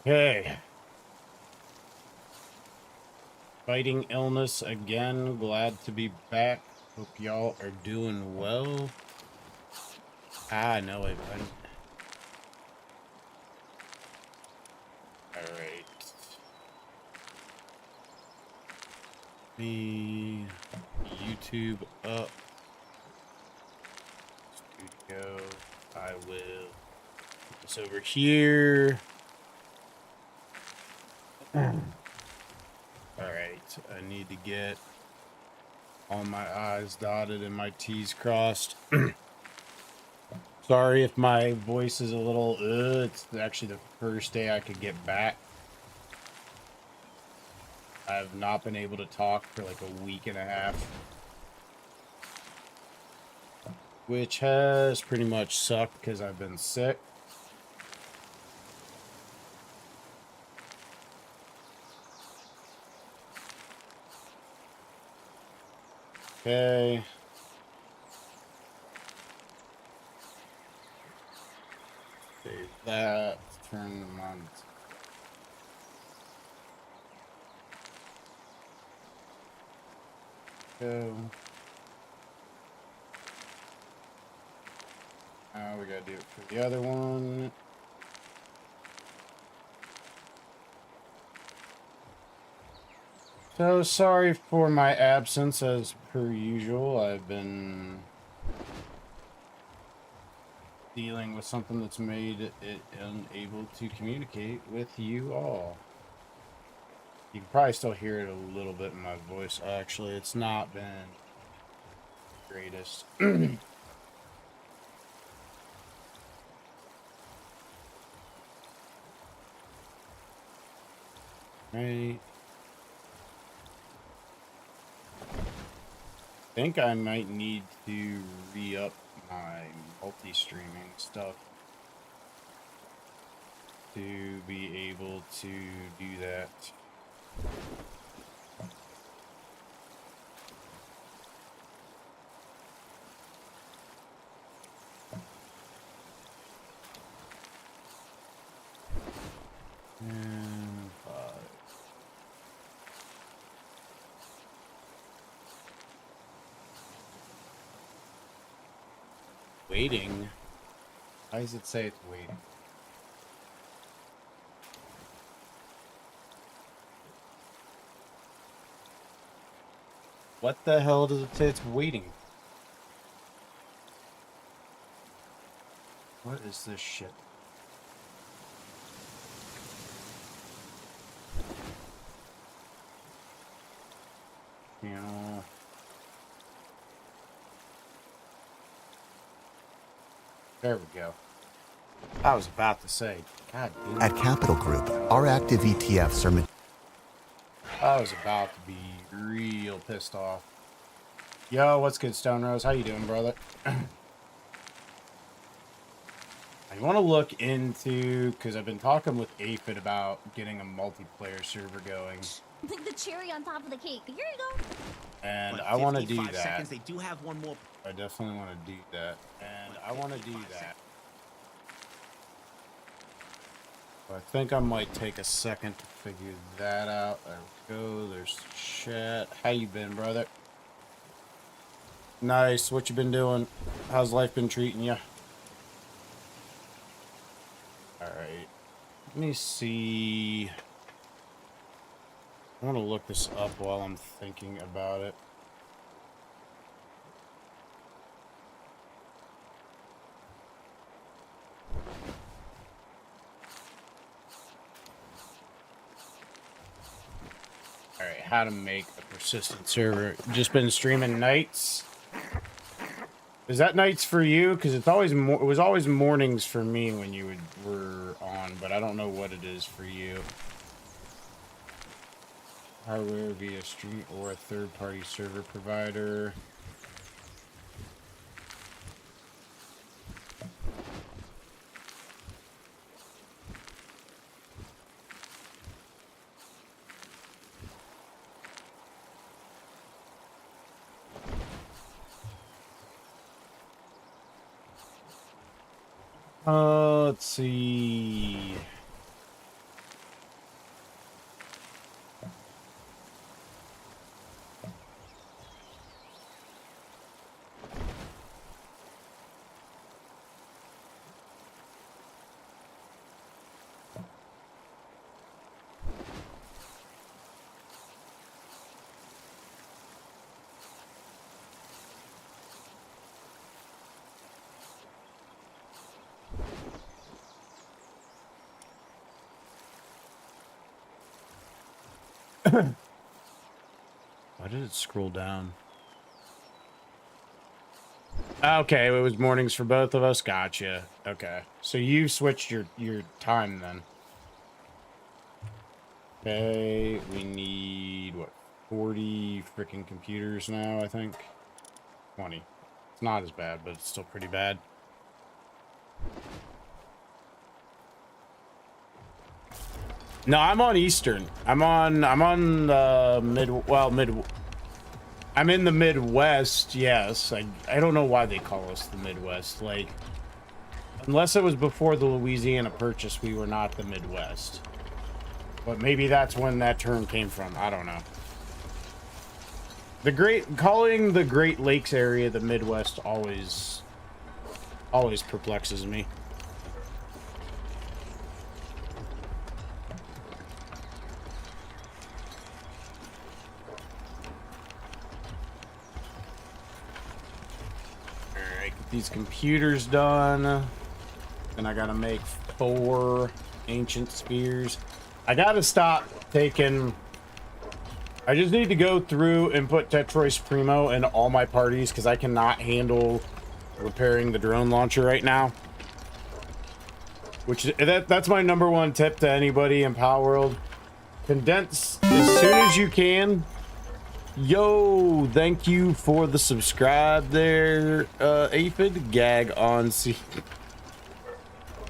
Okay. Fighting illness again. Glad to be back. Hope y'all are doing well. I know it, buddy. Alright. Me YouTube up. Studio. I will put this over here. Alright. I need to get all my I's dotted and my T's crossed. Sorry if my voice is a little, it's actually the first day I could get back. I've not been able to talk for like a week and a half. Which has pretty much sucked because I've been sick. Okay. Save that. Turn them on. Go. Now we gotta do it for the other one. So sorry for my absence as per usual. I've been dealing with something that's made it unable to communicate with you all. You can probably still hear it a little bit in my voice. Actually, it's not been the greatest. Right. I think I might need to re-up my multi-streaming stuff to be able to do that. And 5. Waiting? Why does it say it's waiting? What the hell does it say it's waiting? What is this shit? Channel. There we go. I was about to say, God damn it. At Capital Group, our active ETFs are... I was about to be real pissed off. Yo, what's good, Stone Rose? How you doing, brother? I want to look into, because I've been talking with Aphid about getting a multiplayer server going. Like the cherry on top of the cake. Here you go. And I want to do that. Seconds, they do have one more. I definitely want to do that. And I want to do that. I think I might take a second to figure that out. There we go. There's chat. How you been, brother? Nice. What you been doing? How's life been treating you? Alright. Let me see. I want to look this up while I'm thinking about it. Alright, how to make a persistent server. Just been streaming nights. Is that nights for you? Because it's always it was always mornings for me when you were on, but I don't know what it is for you. Hardware via stream or a third-party server provider. Let's see. Why did it scroll down? Okay, it was mornings for both of us. Gotcha. Okay, so you switched your time then. Okay, we need what, 40 freaking computers now, I think. 20. It's not as bad, but it's still pretty bad. No, I'm on Eastern. I'm on the I'm in the Midwest, yes. I don't know why they call us the Midwest. Like, unless it was before the Louisiana Purchase, we were not the Midwest. But maybe that's when that term came from. I don't know. Calling the Great Lakes area the Midwest always perplexes me. Get these computers done. Then I gotta make 4 ancient spears. I gotta stop taking... I just need to go through and put Tetrois Primo in all my parties because I cannot handle repairing the drone launcher right now. That's my #1 tip to anybody in PalWorld. Condense as soon as you can. Yo, thank you for the subscribe there, Aphid. Gag on C.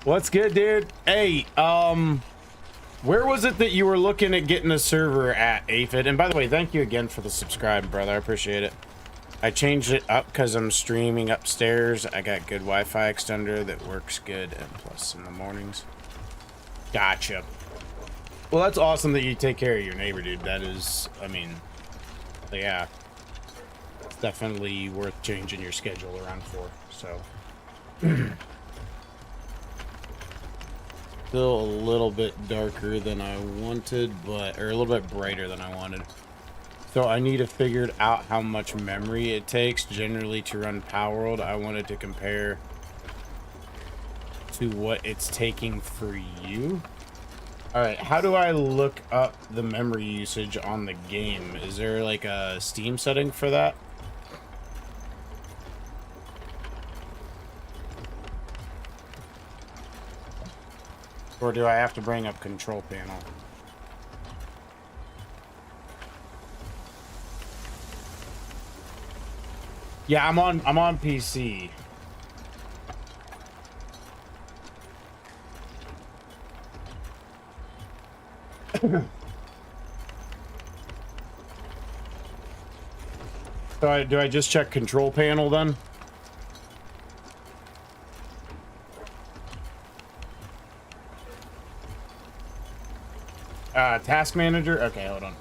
What's good, dude? Hey, where was it that you were looking at getting a server at, Aphid? And by the way, thank you again for the subscribe, brother. I appreciate it. I changed it up because I'm streaming upstairs. I got good Wi-Fi extender that works good, and plus in the mornings. Gotcha. Well, that's awesome that you take care of your neighbor, dude. That is, I mean... yeah, it's definitely worth changing your schedule around for. So still a little bit darker than I wanted, but or a little bit brighter than I wanted. So I need to figure out how much memory it takes generally to run PalWorld. I wanted to compare to what it's taking for you. All right, how do I look up the memory usage on the game? Is there like a Steam setting for that? Or do I have to bring up control panel? Yeah, I'm on PC. So do I just check control panel then? Task manager? Okay, hold on.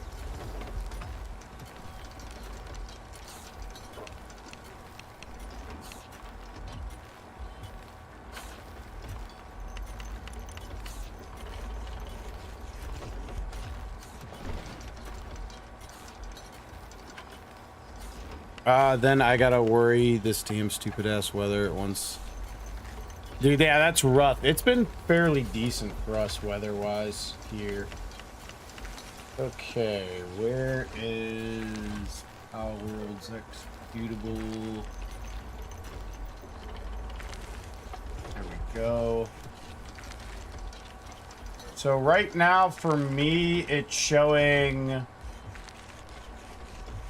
Then I gotta worry this damn stupid ass weather at once. Dude, yeah, that's rough. It's been fairly decent for us weather-wise here. Okay, where is PalWorld's executable? There we go. So right now for me, it's showing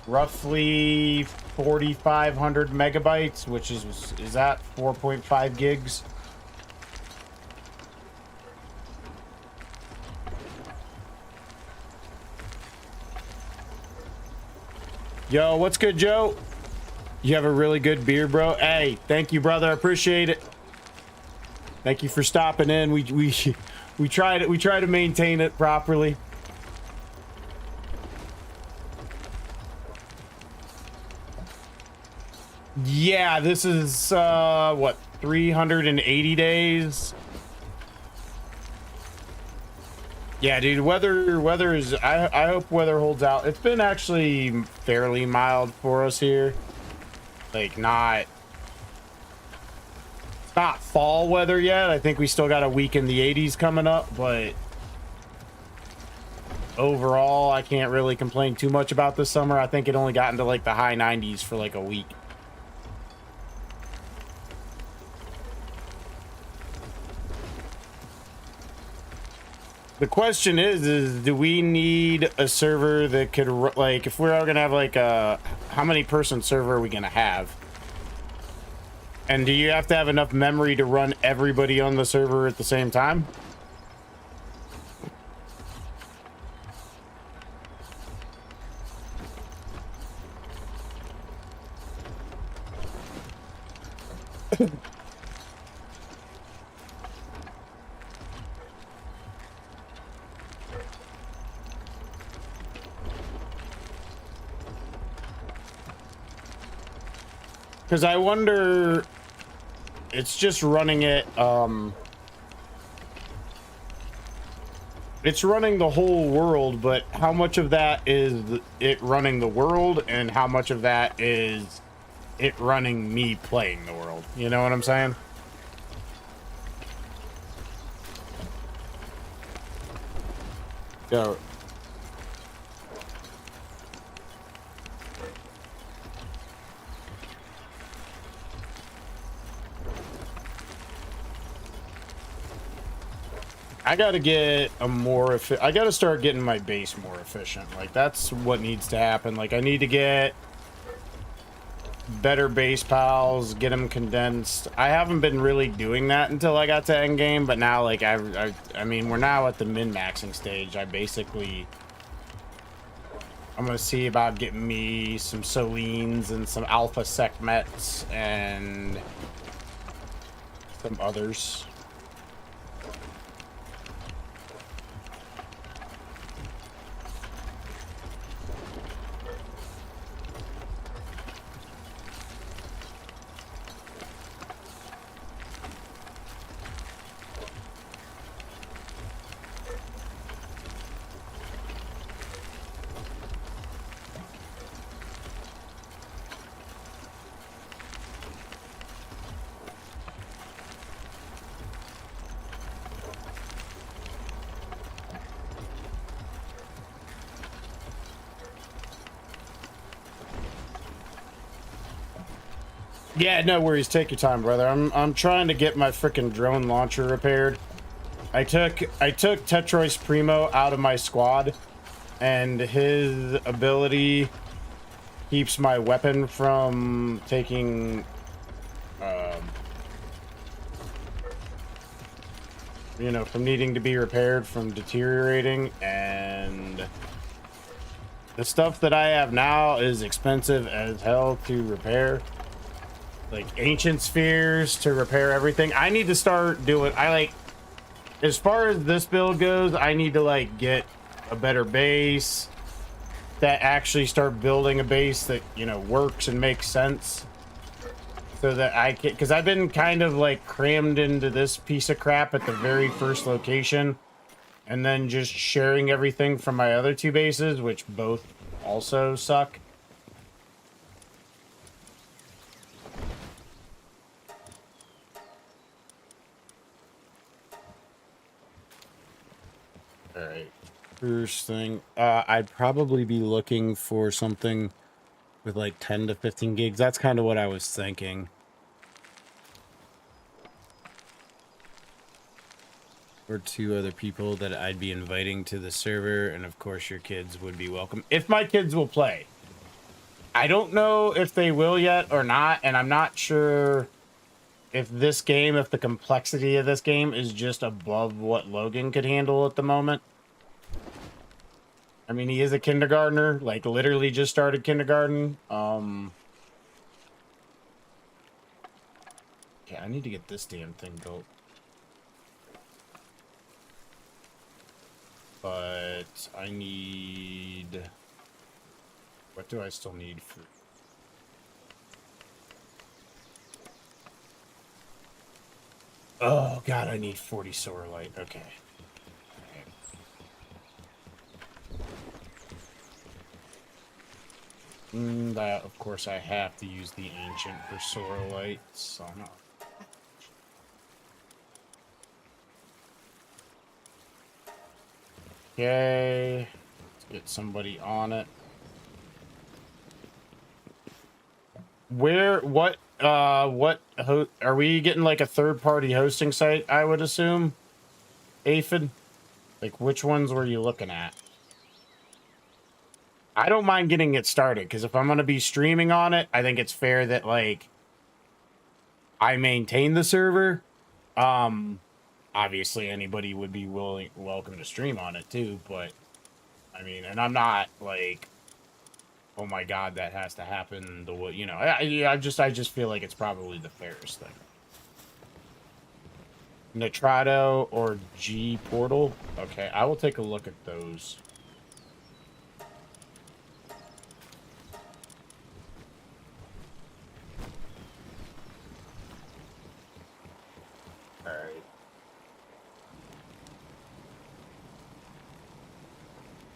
roughly 4,500 megabytes, which is that 4.5 gigs? Yo, what's good, Joe? You have a really good beer, bro. Hey, thank you, brother. I appreciate it. Thank you for stopping in. We try to maintain it properly. Yeah, this is what, 380 days? Yeah, dude, weather is I hope weather holds out. It's been actually fairly mild for us here. Like it's not fall weather yet. I think we still got a week in the 80s coming up, but overall, I can't really complain too much about this summer. I think it only got into like the high 90s for like a week. The question is do we need a server that could, like, if we're all gonna have like a, how many person server are we gonna have? And do you have to have enough memory to run everybody on the server at the same time? Because I wonder, it's just running it, it's running the whole world, but how much of that is it running the world and how much of that is it running me playing the world? You know what I'm saying? So I gotta get a more I gotta start getting my base more efficient. Like, that's what needs to happen. Like, I need to get better base pals, get them condensed. I haven't been really doing that until I got to Endgame, but now, like, I mean, we're now at the min-maxing stage. I'm gonna see about getting me some Solines and some Alpha Sekhmets and some others. Yeah, no worries. Take your time, brother. I'm trying to get my freaking drone launcher repaired. I took Tetrois Primo out of my squad, and his ability keeps my weapon from taking, you know, from needing to be repaired, from deteriorating, and the stuff that I have now is expensive as hell to repair. Like ancient spheres to repair everything. I need to start doing, as far as this build goes, I need to like get a better base, that actually start building a base that, you know, works and makes sense, so that I can, because I've been kind of like crammed into this piece of crap at the very first location and then just sharing everything from my other two bases, which both also suck. All right, first thing, I'd probably be looking for something with like 10 to 15 gigs. That's kind of what I was thinking. Or two other people that I'd be inviting to the server, and of course your kids would be welcome if my kids will play. I don't know if they will yet or not, and I'm not sure if this game, if the complexity of this game is just above what Logan could handle at the moment. I mean, he is a kindergartner, like literally just started kindergarten. Yeah, I need to get this damn thing built. But I need, what do I still need for? Oh god, I need 40 solar light. Okay. That, of course, I have to use the ancient for solar light, so no. Okay. Get somebody on it. What are we getting, like a third-party hosting site, I would assume? Aphid? Like, which ones were you looking at? I don't mind getting it started, because if I'm going to be streaming on it, I think it's fair that, like, I maintain the server. Obviously, anybody would be welcome to stream on it, too, but, I mean, and I'm not, like, oh my god, that has to happen the way, you know, I just feel like it's probably the fairest thing. Nitrado or G Portal? Okay, I will take a look at those. Alright.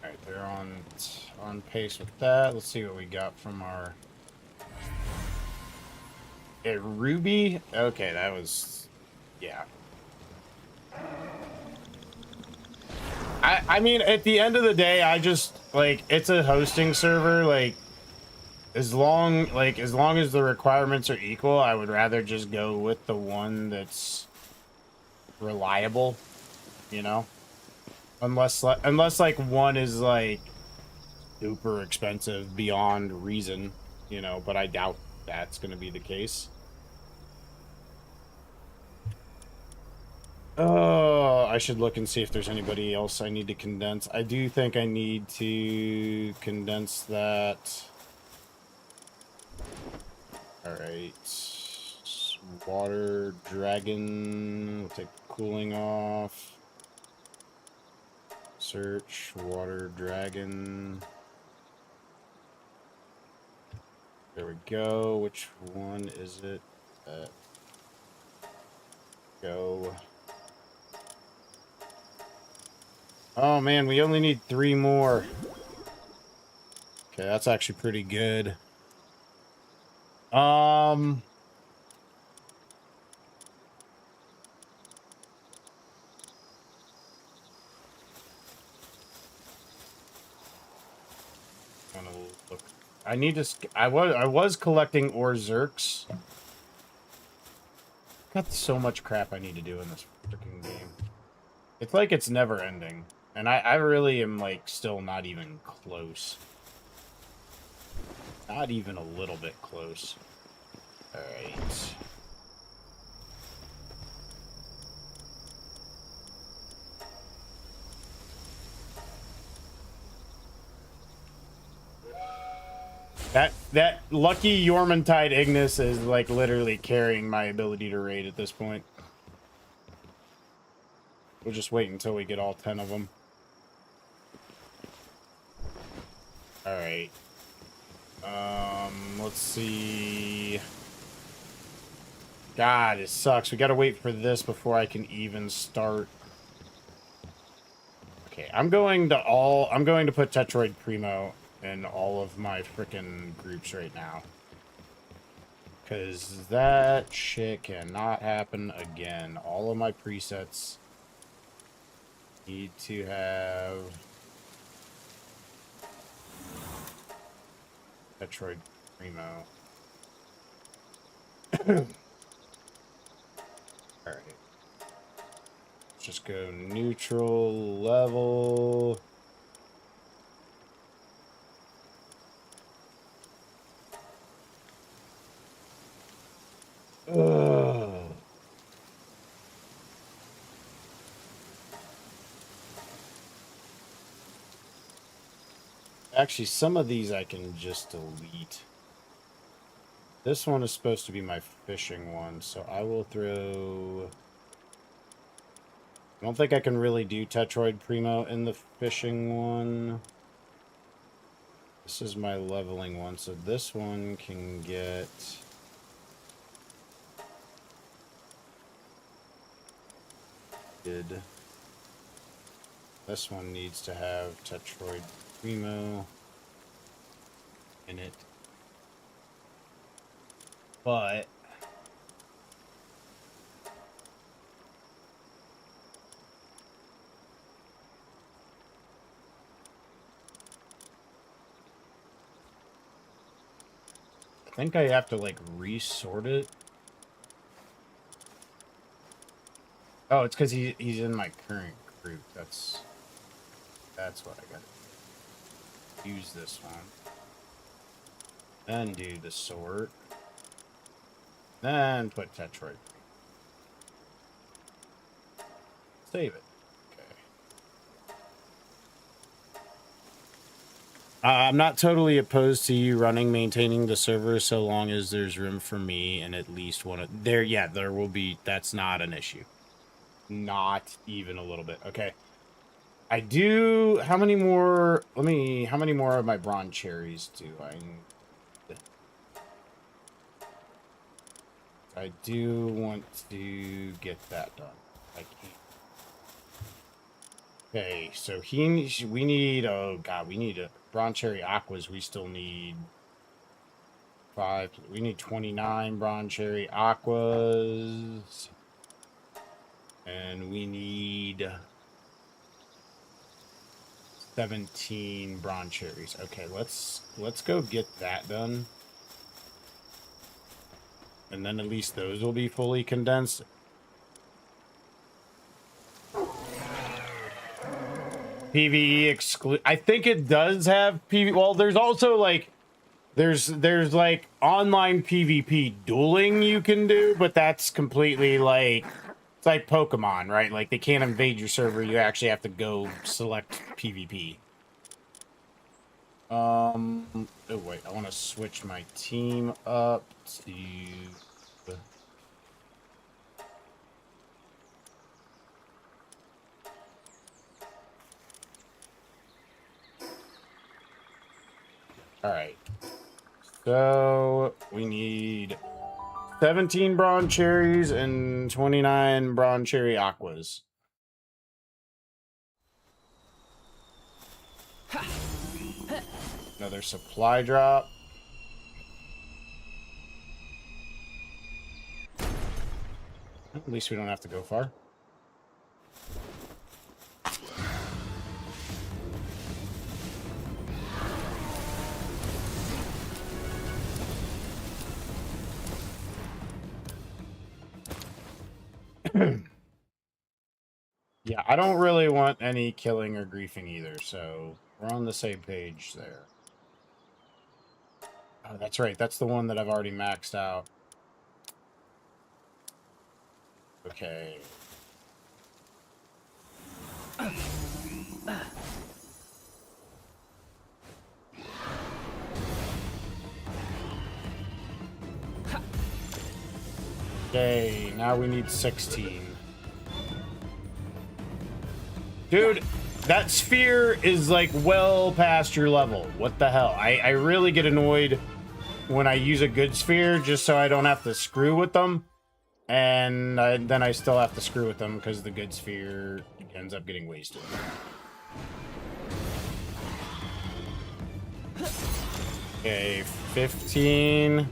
Alright, they're on pace with that. Let's see what we got from our... A Ruby? Okay, that was... Yeah. I mean, at the end of the day, I just, like, it's a hosting server, like, as long as the requirements are equal, I would rather just go with the one that's reliable, you know? Unless like one is like super expensive beyond reason, you know, but I doubt that's going to be the case. Oh, I should look and see if there's anybody else I need to condense. I do think I need to condense that. All right. Water dragon. We'll take the cooling off. Search water dragon. There we go. Which one is it? Go. Oh man, we only need 3 more. Okay, that's actually pretty good. Gonna look. I need to. I was collecting Orzerks. Got so much crap I need to do in this freaking game. It's like it's never ending, and I really am like still not even close. Not even a little bit close. All right. That lucky Yormantide Ignis is like literally carrying my ability to raid at this point. We'll just wait until we get all 10 of them. All right. Let's see. God, it sucks. We gotta wait for this before I can even start. Okay, I'm going to put Tetroid Primo in all of my frickin' groups right now. Because that shit cannot happen again. All of my presets need to have Tetroid Primo. Alright. Let's just go neutral level. Ugh. Actually, some of these I can just delete. This one is supposed to be my fishing one, so I will throw... I don't think I can really do Tetroid Primo in the fishing one. This is my leveling one, so this one can get... This one needs to have Tetroid Primo in it. But think I have to, like, resort it. Oh, it's because he's in my current group. That's what I gotta do. Use this one. Then do the sort. Then put Tetroid. Save it. I'm not totally opposed to you maintaining the server so long as there's room for me and at least one of there. Yeah, there will be. That's not an issue. Not even a little bit. Okay. I do. How many more? How many more of my bronze cherries do I need? I do want to get that done. I can't. Okay, so we need, oh god, we need a bronze cherry aquas. We still need 5. We need 29 bronze cherry aquas. And we need 17 bronze cherries. Okay, let's go get that done. And then at least those will be fully condensed. PvE exclude. I think it does have PvE. Well, there's also like there's like online PvP dueling you can do, but that's completely like it's like Pokemon, right? Like they can't invade your server. You actually have to go select PvP. Oh wait, I want to switch my team up to all right. So we need 17 bronze cherries and 29 bronze cherry aquas. Another supply drop. At least we don't have to go far. Yeah, I don't really want any killing or griefing either, so we're on the same page there. Oh, that's right. That's the one that I've already maxed out. Okay. Okay, now we need 16. Dude, that sphere is like well past your level. What the hell? I really get annoyed when I use a good sphere just so I don't have to screw with them. And then I still have to screw with them because the good sphere ends up getting wasted. Okay, 15.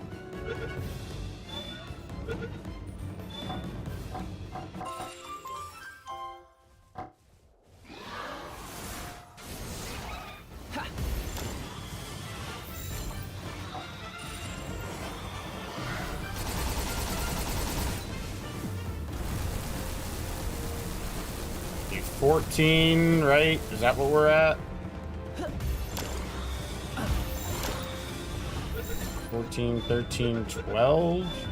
Okay, 14, right? Is that what we're at? 14, 13, 12.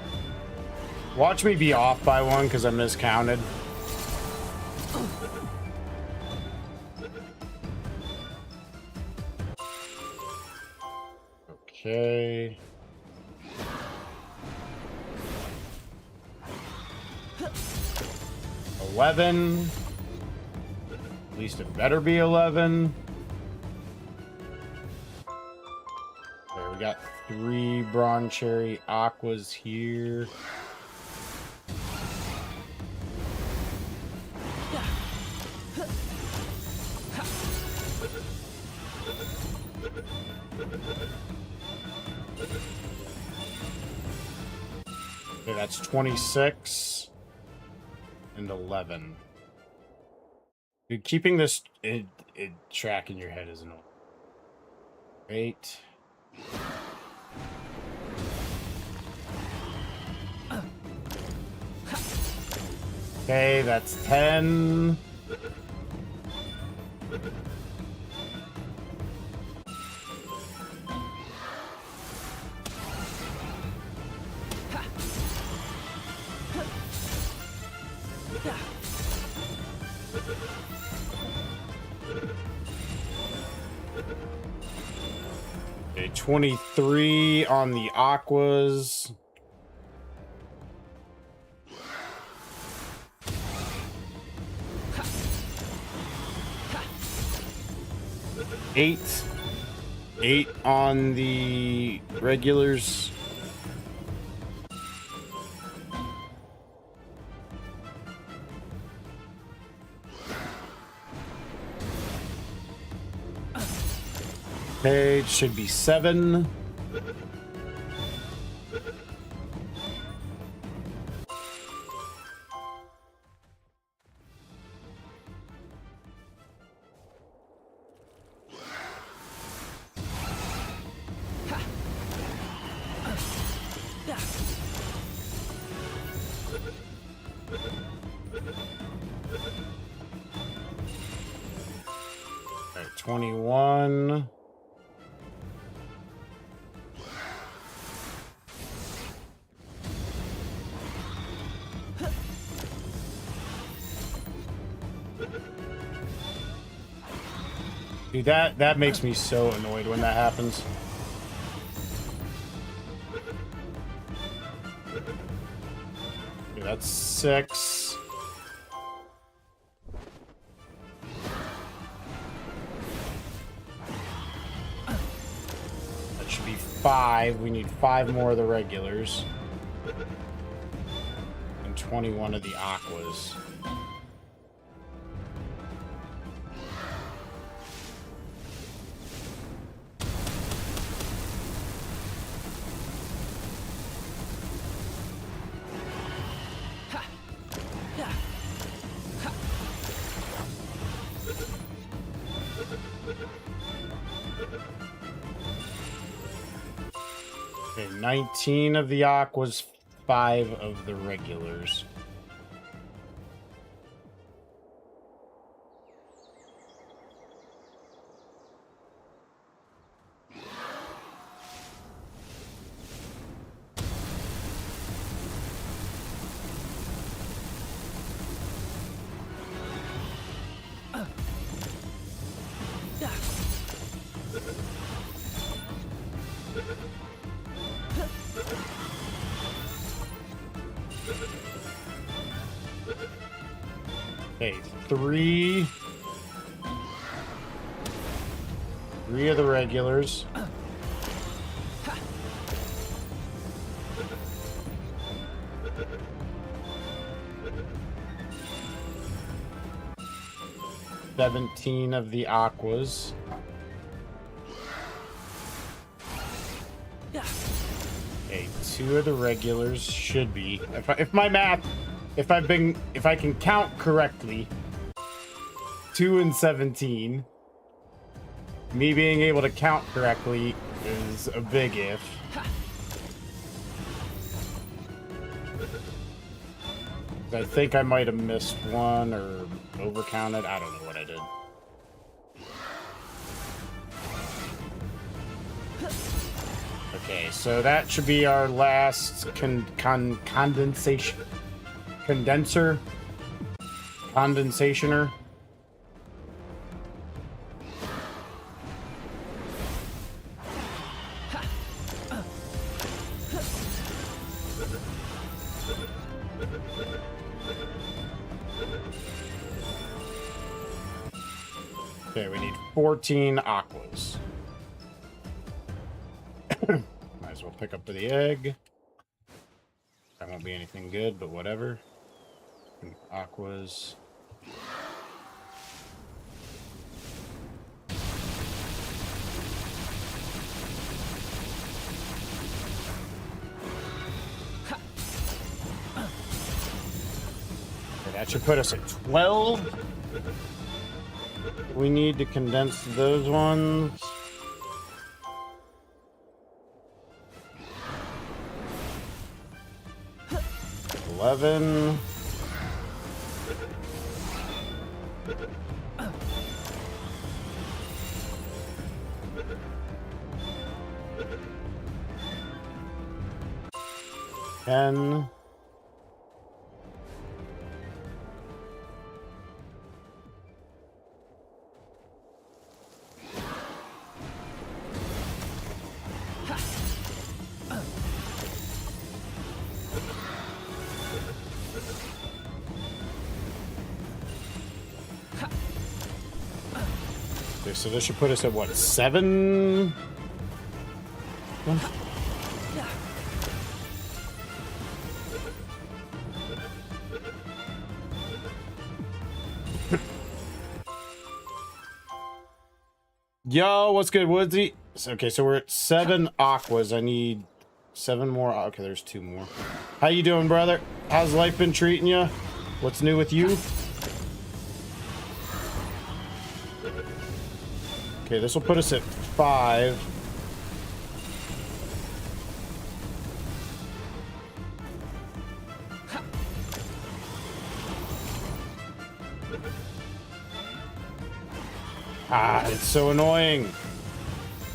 Watch me be off by one because I miscounted. Okay. $11. At least it better be 11. Okay, we got 3 bronze cherry aquas here. Okay, that's 26 and 11. Dude, keeping this track in your head is annoying. 8. Okay, that's 10. Okay, 23 on the aquas. Eight. 8 on the regulars. Okay, it should be 7. All right, 21. Dude, that makes me so annoyed when that happens. Okay, that's 6. That should be 5. We need 5 more of the regulars. And 21 of the aquas. Okay, 19 of the aquas, 5 of the regulars. Okay, 3. 3 of the regulars. Seventeen of the aquas. Okay, 2 of the regulars should be. If my math, if I can count correctly, 2 and 17. Me being able to count correctly is a big if. I think I might have missed one or overcounted. I don't know what I did. Okay, so that should be our last condensationer. Okay, we need 14 aquas. Might as well pick up the egg. That won't be anything good, but whatever. Aquas. Okay, that should put us at 12. We need to condense those ones. $11. 10. Okay, so this should put us at what, 7? Yo, what's good, Woodsy? Okay, so we're at 7 aquas. I need 7 more. Okay, there's 2 more. How you doing, brother? How's life been treating you? What's new with you? Okay, this will put us at 5. Ah, it's so annoying.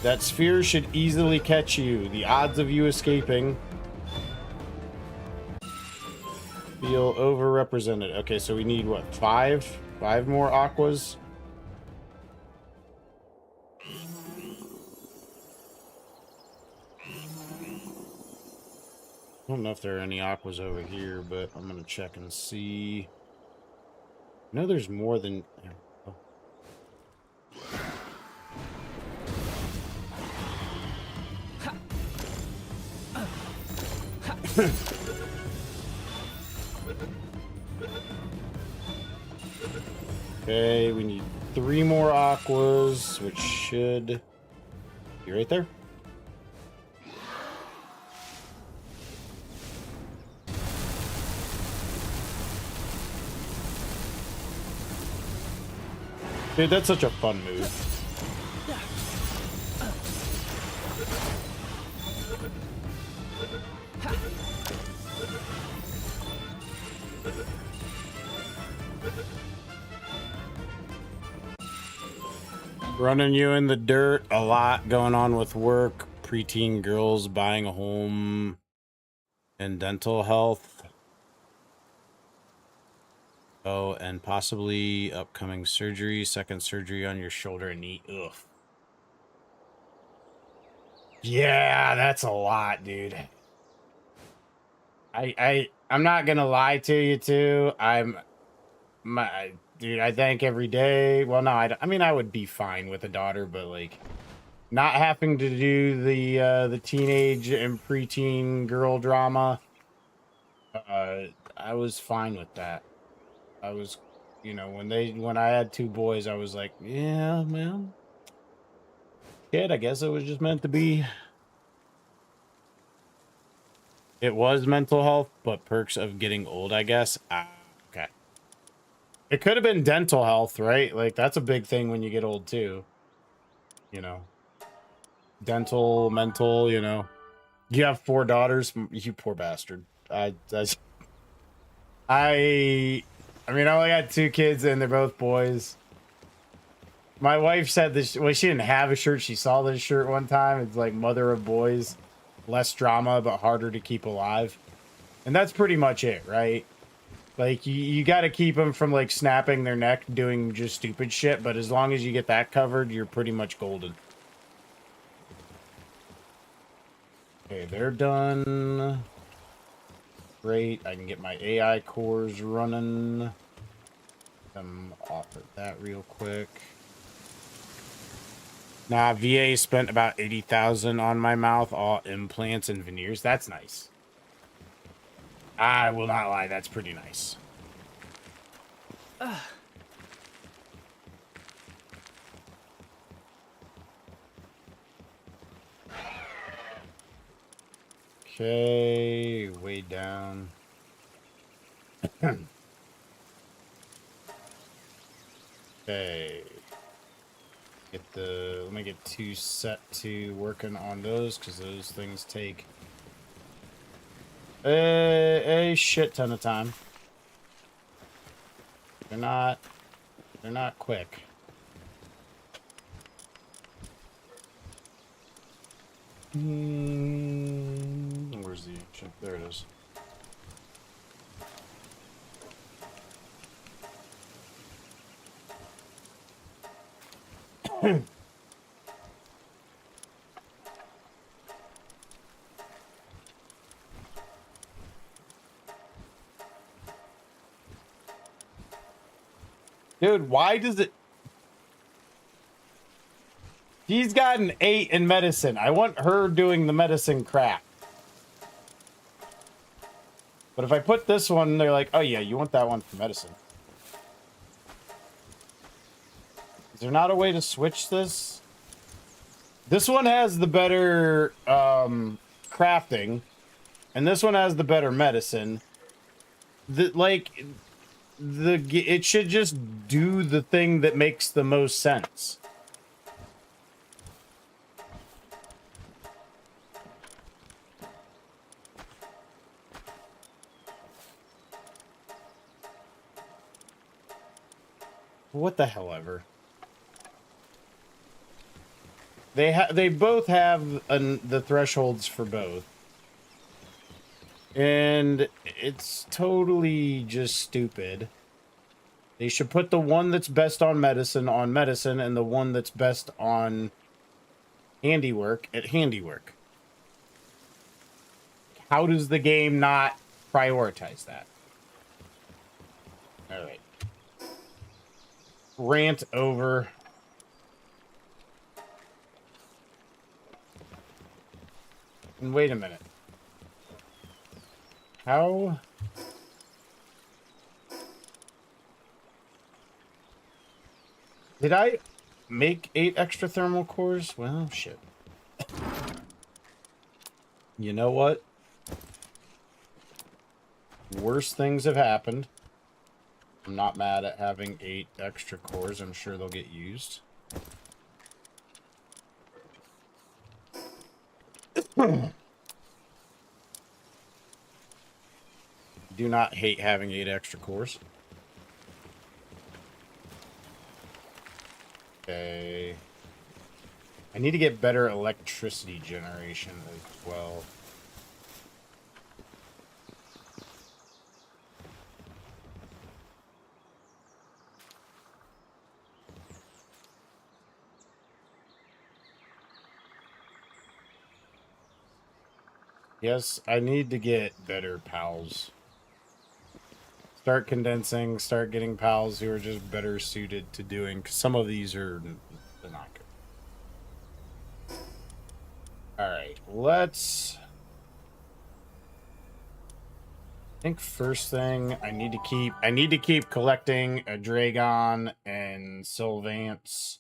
That sphere should easily catch you. The odds of you escaping feel overrepresented. Okay, so we need what, 5? 5 more aquas? I don't know if there are any aquas over here, but I'm gonna check and see. I know there's more than... Oh. Okay, we need 3 more aquas, which should be right there. Dude, that's such a fun move. Running you in the dirt, a lot going on with work, preteen girls buying a home, and dental health. Oh, and possibly upcoming surgery, second surgery on your shoulder and knee. Ugh. Yeah, that's a lot, dude. I'm not gonna lie to you too. Dude, I think every day. Well, no, I mean, I would be fine with a daughter, but like not having to do the teenage and preteen girl drama, I was fine with that. I was, when I had 2 boys, I was like, yeah, man, kid, I guess it was just meant to be. It was mental health, but perks of getting old, I guess. Ah, okay. It could have been dental health, right? Like that's a big thing when you get old too. You know, dental, mental. You have 4 daughters. You poor bastard. I, I mean, I only got 2 kids, and they're both boys. My wife said this. Well, she didn't have a shirt. She saw this shirt one time. It's like mother of boys, less drama but harder to keep alive, and that's pretty much it, right? Like you got to keep them from like snapping their neck, doing just stupid shit. But as long as you get that covered, you're pretty much golden. Okay, they're done. Great. I can get my AI cores running. I'm off of that real quick. Nah, VA spent about 80,000 on my mouth, all implants and veneers. That's nice. I will not lie, that's pretty nice. Okay, way down. Okay. Let me get 2 set to working on those, because those things take a shit ton of time. They're not quick. Where's the chip? There it is. Dude, why does it... She's got an 8 in medicine. I want her doing the medicine crap. But if I put this one, they're like, oh yeah, you want that one for medicine. Is there not a way to switch this? This one has the better crafting, and this one has the better medicine. It should just do the thing that makes the most sense. What the hell ever. They both have the thresholds for both. And it's totally just stupid. They should put the one that's best on medicine, and the one that's best on handiwork at handiwork. How does the game not prioritize that? All right. Rant over. And wait a minute. How? Did I make 8 extra thermal cores? Well, shit. You know what? Worse things have happened. I'm not mad at having 8 extra cores. I'm sure they'll get used. Do not hate having 8 extra cores. Okay. I need to get better electricity generation as well. Yes, I need to get better pals. Start condensing, start getting pals who are just better suited to doing, because some of these are they're not good. Alright, let's... I think first thing I need to keep collecting a Dragon and Sylvance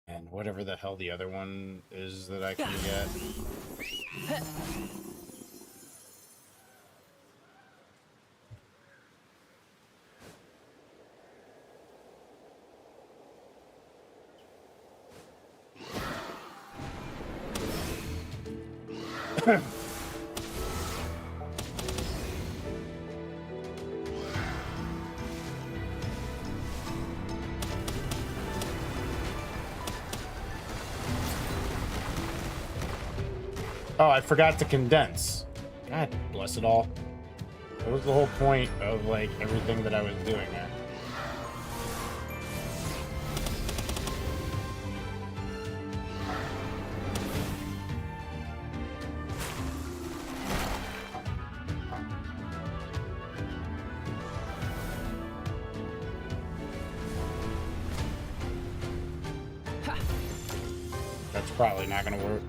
and whatever the hell the other one is that I can get. Oh, I forgot to condense. God bless it all. That was the whole point of, like, everything that I was doing there. That's probably not gonna work.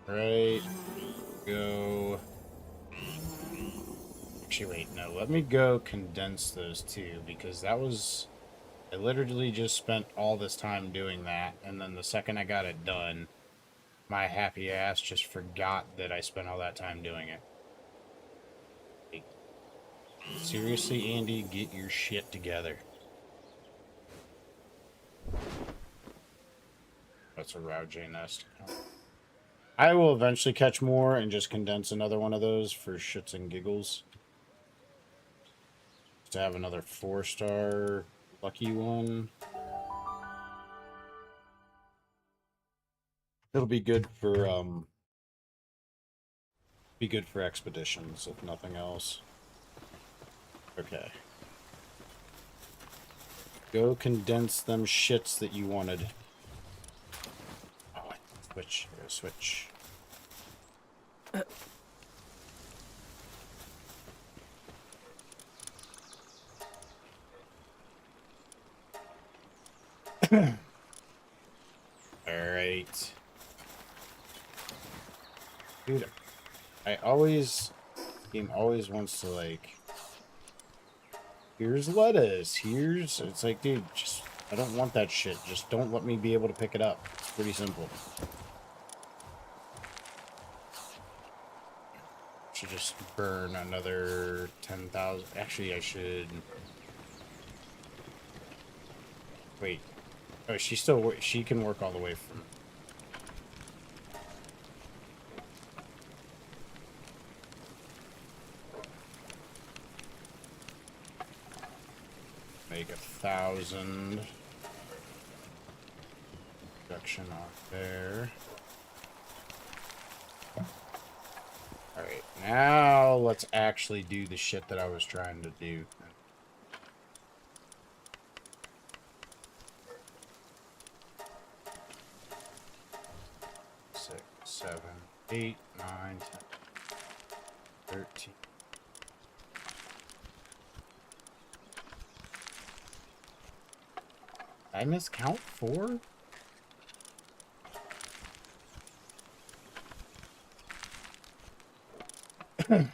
Right. Go. Actually, wait, no. Let me go condense those two, because that was... I literally just spent all this time doing that, and then the second I got it done, my happy ass just forgot that I spent all that time doing it. Like, seriously, Andy, get your shit together. That's a Rauj nest. I will eventually catch more and just condense another one of those for shits and giggles. To have another 4-star lucky one. It'll be good for expeditions, if nothing else. Okay. Go condense them shits that you wanted. Oh, switch. Go switch. Alright. Dude, game always wants to, like, here's lettuce, it's like, dude, just, I don't want that shit. Just don't let me be able to pick it up. It's pretty simple. Should just burn another 10,000. Actually, I should... Wait. Oh, she can work all the way from... Make 1,000. Production off there. Alright, now let's actually do the shit that I was trying to do. 6, 7, 8, 9, 10, 13. Did I miscount 4? I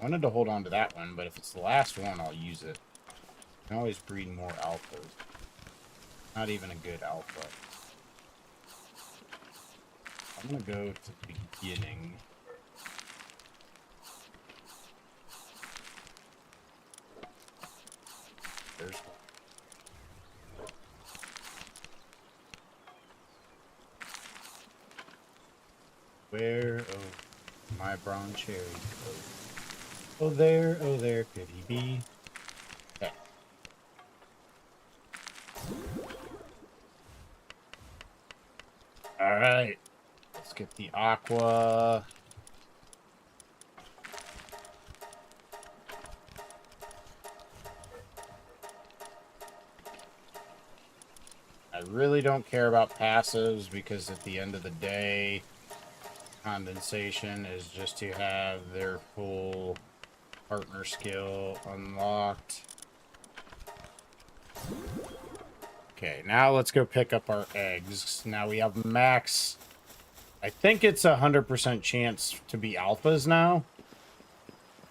wanted to hold on to that one, but if it's the last one, I'll use it. I can always breed more alphas. Not even a good alpha. I'm gonna go to the beginning. There's one. Where, oh, my brown cherry. Oh there, could he be? Okay. Alright. Let's get the aqua. I really don't care about passives because at the end of the day, condensation is just to have their full partner skill unlocked. Okay, now let's go pick up our eggs. Now we have max. I think it's 100% chance to be alphas now.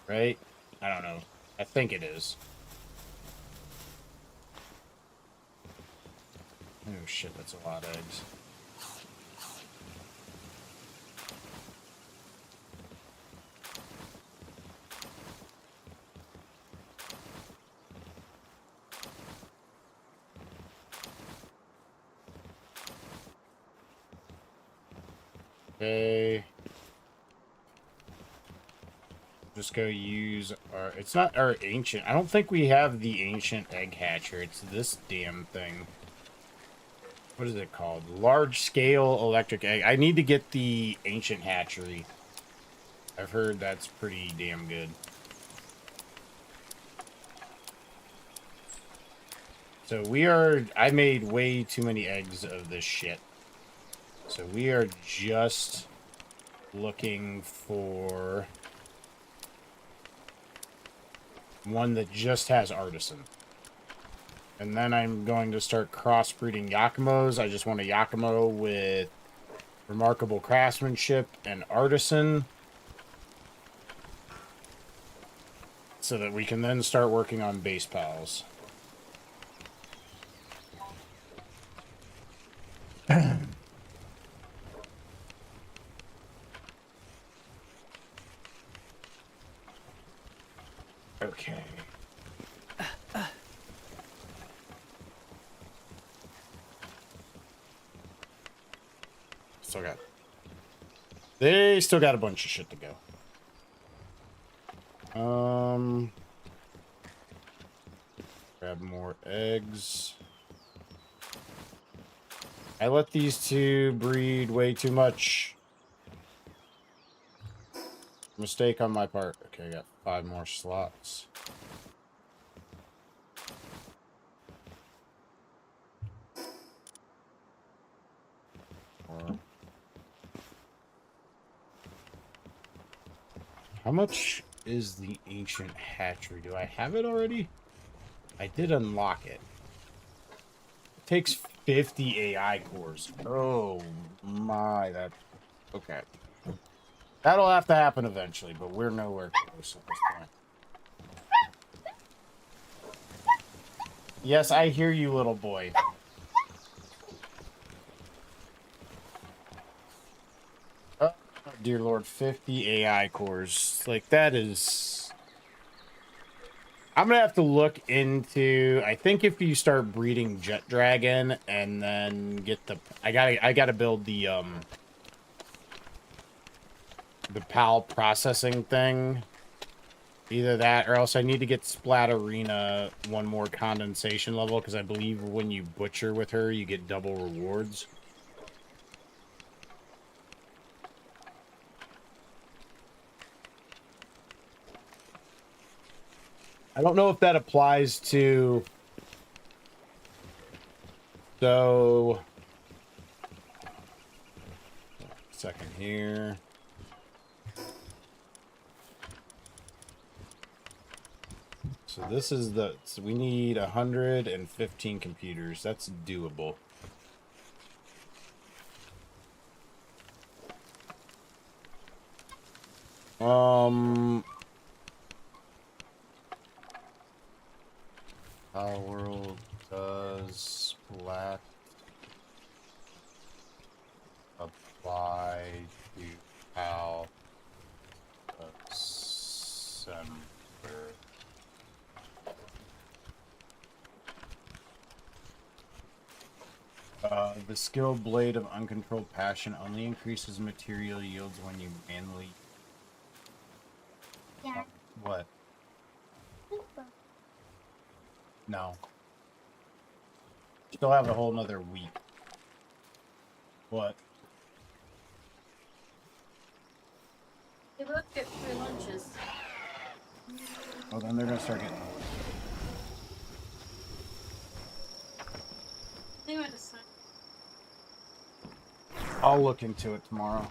Right? I don't know. I think it is. Oh shit, that's a lot of eggs. Okay. Just go use our... It's not our ancient... I don't think we have the ancient egg hatcher. It's this damn thing. What is it called? Large-scale electric egg. I need to get the ancient hatchery. I've heard that's pretty damn good. So we are... I made way too many eggs of this shit. So we are just looking for one that just has artisan. And then I'm going to start crossbreeding Yakimos. I just want a Yakimo with remarkable craftsmanship and artisan. So that we can then start working on base pals. Okay. They still got a bunch of shit to go. Grab more eggs. I let these two breed way too much. Mistake on my part. Okay, I got 5 more slots. How much is the ancient hatchery? Do I have it already? I did unlock it. It takes 50 AI cores. Oh my, that... Okay. That'll have to happen eventually, but we're nowhere close at this point. Yes, I hear you, little boy. Oh, dear Lord, 50 AI cores. Like, that is... I'm gonna have to look into... I think if you start breeding Jet Dragon and then get the... I gotta build the PAL processing thing. Either that, or else I need to get Splatterina one more condensation level, because I believe when you butcher with her, you get double rewards. I don't know if that applies to... So... Second here. So this is the... So we need 115 computers. That's doable. PalWorld does splat apply to PAL assembler. The skill Blade of Uncontrolled Passion only increases material yields when you manually... Yeah. What? No. Still have a whole nother week. What? They both get free lunches. Well, then they're gonna start getting... They went to sign. I'll look into it tomorrow.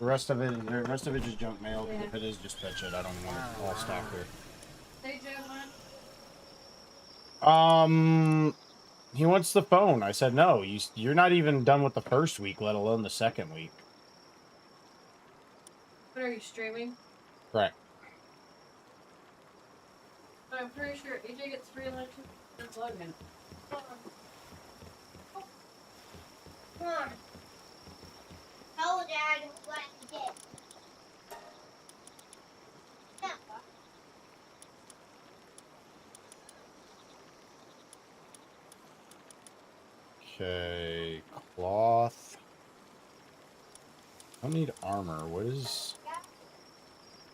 The rest of it is junk mail. Yeah. If it is, just fetch it. I don't want it all stocked there. Hey, Joe, He wants the phone. I said no. You're not even done with the first week, let alone the second week. what are you streaming? Correct. I'm pretty sure AJ gets free lunches and Logan. Come on. Tell Dad what you did. Okay, cloth. I don't need armor. What is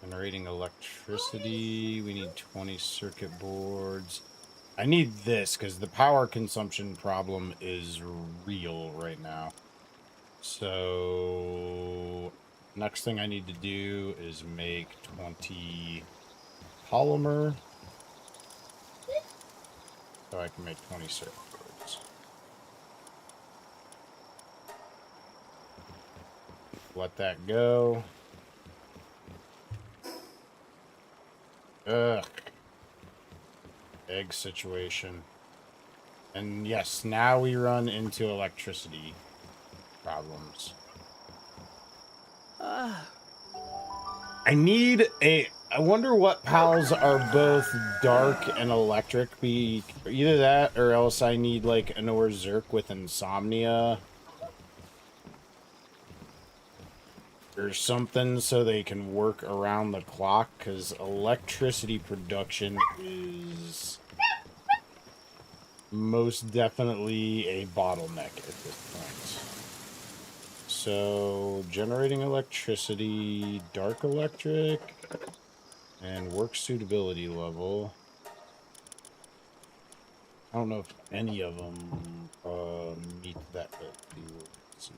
generating electricity? We need 20 circuit boards. I need this because the power consumption problem is real right now. So next thing I need to do is make 20 polymer so I can make 20 circuit boards. Let that go. Ugh. Egg situation. And yes, now we run into electricity problems. I wonder what pals are both dark and electric. Either that or else I need like an Zerk with insomnia. Or something so they can work around the clock, because electricity production is most definitely a bottleneck at this point. So, generating electricity, dark electric, and work suitability level. I don't know if any of them meet that. But let's see.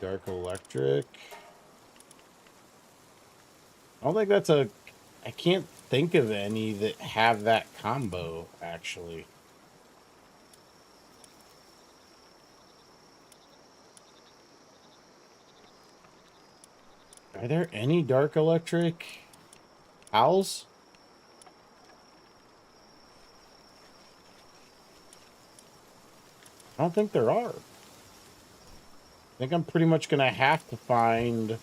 Dark electric. I don't think that's a. I can't think of any that have that combo actually. Are there any dark electric owls? I don't think there are. I think I'm pretty much gonna have to find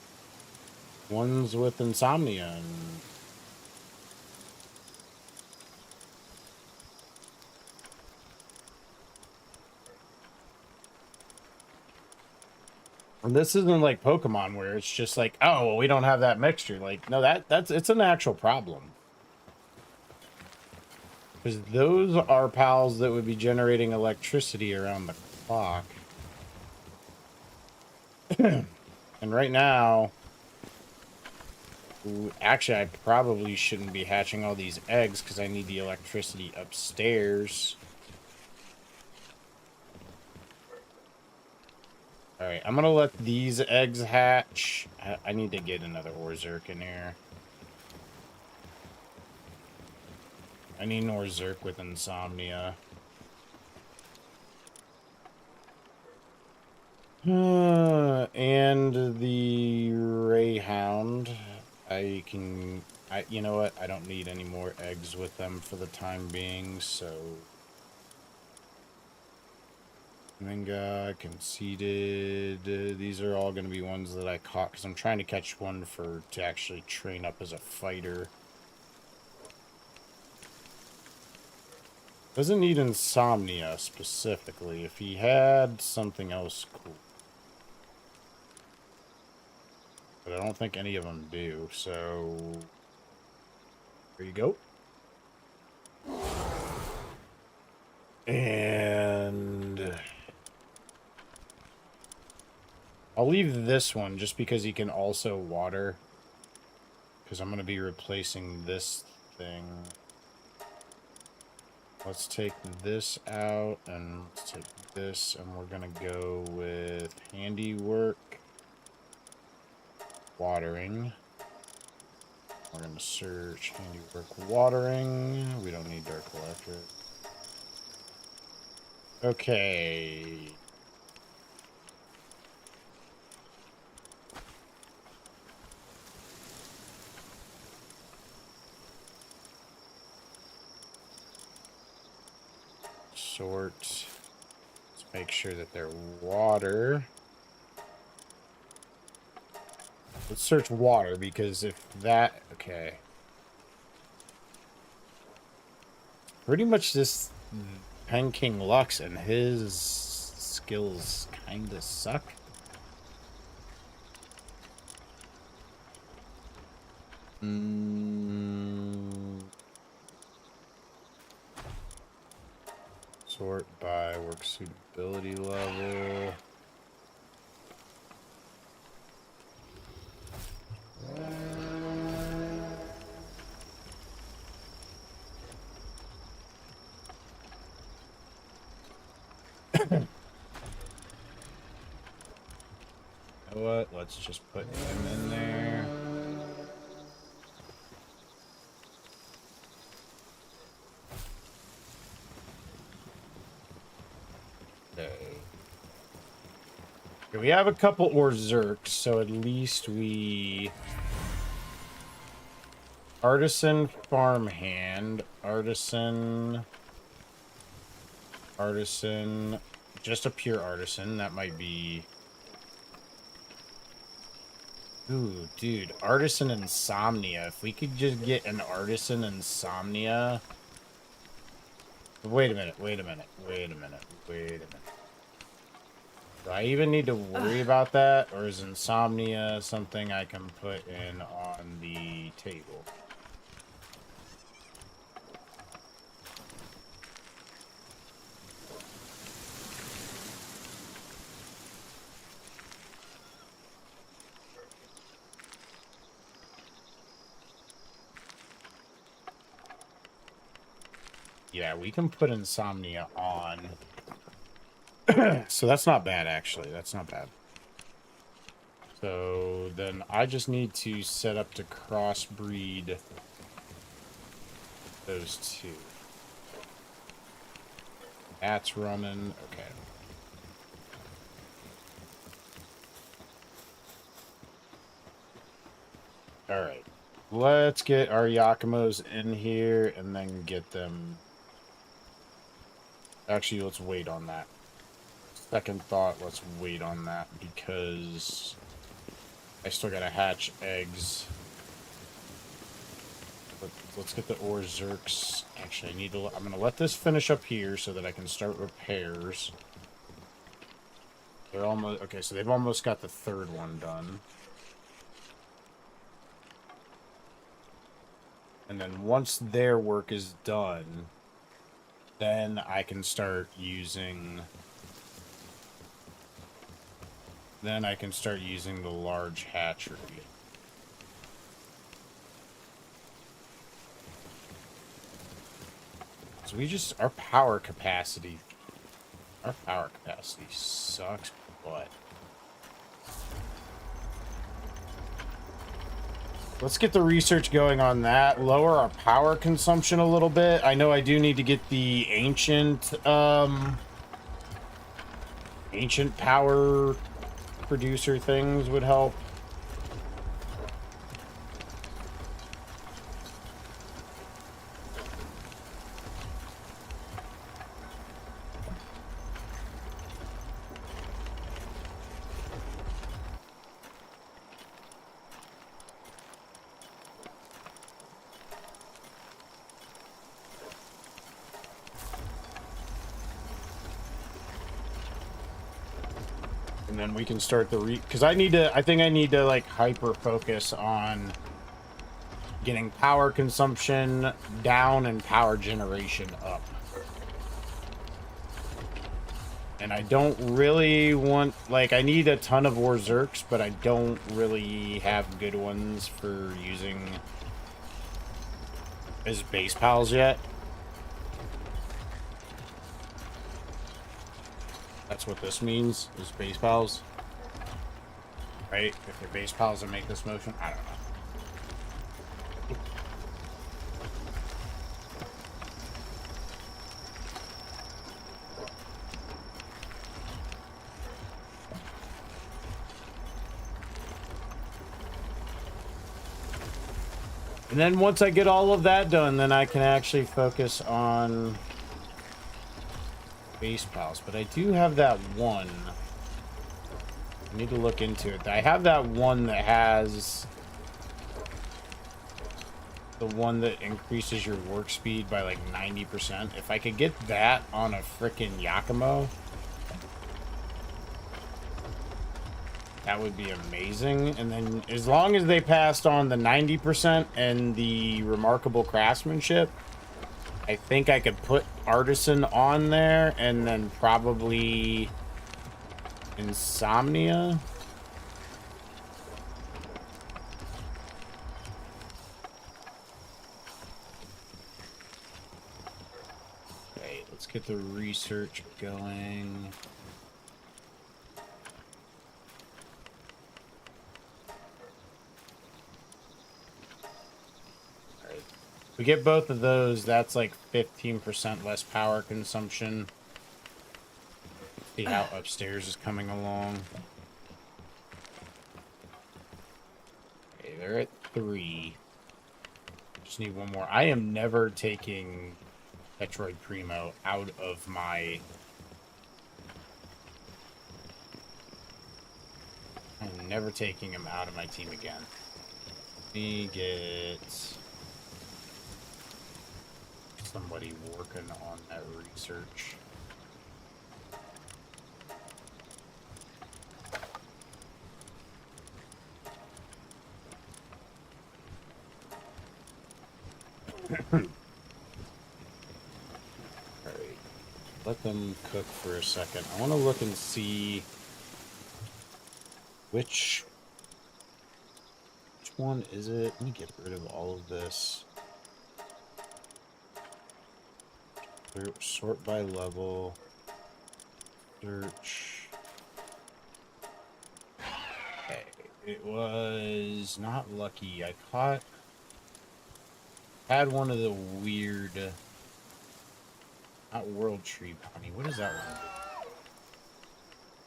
ones with insomnia. And this isn't like Pokemon where it's just like, oh, well, we don't have that mixture. Like, no, it's an actual problem. Because those are pals that would be generating electricity around the clock. And right now, actually, I probably shouldn't be hatching all these eggs because I need the electricity upstairs. All right, I'm going to let these eggs hatch. I need to get another Orzerk in here. I need an Orzerk with insomnia. And the Rayhound. You know what? I don't need any more eggs with them for the time being, so. Minga, conceded. These are all going to be ones that I caught because I'm trying to catch one to actually train up as a fighter. Doesn't need insomnia specifically. If he had something else cool. But I don't think any of them do, so there you go. And I'll leave this one just because he can also water. Because I'm going to be replacing this thing. Let's take this out and let's take this and we're going to go with handiwork. Watering. We're going to search handiwork watering. We don't need dark electric. Okay. Sort. Let's make sure that they're water. Let's search water because if that... Okay. Pretty much this Pen King Lux and his skills kind of suck. Sort by work suitability level. You know what? Let's just put him in there. Okay. We have a couple Orzerks, so at least we... Artisan, farmhand, artisan, just a pure artisan. That might be... Ooh, dude, artisan insomnia. If we could just get an artisan insomnia... Wait a minute. Do I even need to worry about that? Or is insomnia something I can put in on the table? Yeah, we can put Insomnia on. So that's not bad, actually. That's not bad. So then I just need to set up to crossbreed those two. That's running. Okay. All right. Let's get our Yakimos in here and then get them. Actually, let's wait on that. Second thought, let's wait on that because I still gotta hatch eggs. Let's get the ore zerks. Actually, I need to. I'm gonna let this finish up here so that I can start repairs. They're almost okay. So they've almost got the third one done. And then once their work is done, then I can start using. Then I can start using the large hatchery. So we just our power capacity sucks butt. Let's get the research going on that. Lower our power consumption a little bit. I know I do need to get the ancient power producer things would help. And then we can start the because I think I need to like hyper focus on getting power consumption down and power generation up. And I don't really want, like, I need a ton of Orzerks, but I don't really have good ones for using as base pals yet. That's what this means, is base pals. Right? If they're base pals that make this motion, I don't know. And then once I get all of that done, then I can actually focus on base pals. But I do have that one. I need to look into it. I have that one that has the one that increases your work speed by like 90%. If I could get that on a frickin' Yakimo, that would be amazing. And then as long as they passed on the 90% and the remarkable craftsmanship, I think I could put artisan on there and then probably insomnia. Okay, let's get the research going. We get both of those, that's like 15% less power consumption. See how upstairs is coming along. Okay, they're at 3. Just need one more. I am never taking Petroid Primo out of my... I'm never taking him out of my team again. Let me get... somebody working on that research. Alright. Let them cook for a second. I want to look and see which one is it? Let me get rid of all of this. Sort by level. Search. Okay. It was not lucky. I had one of the weird, not world tree honey. What is that one?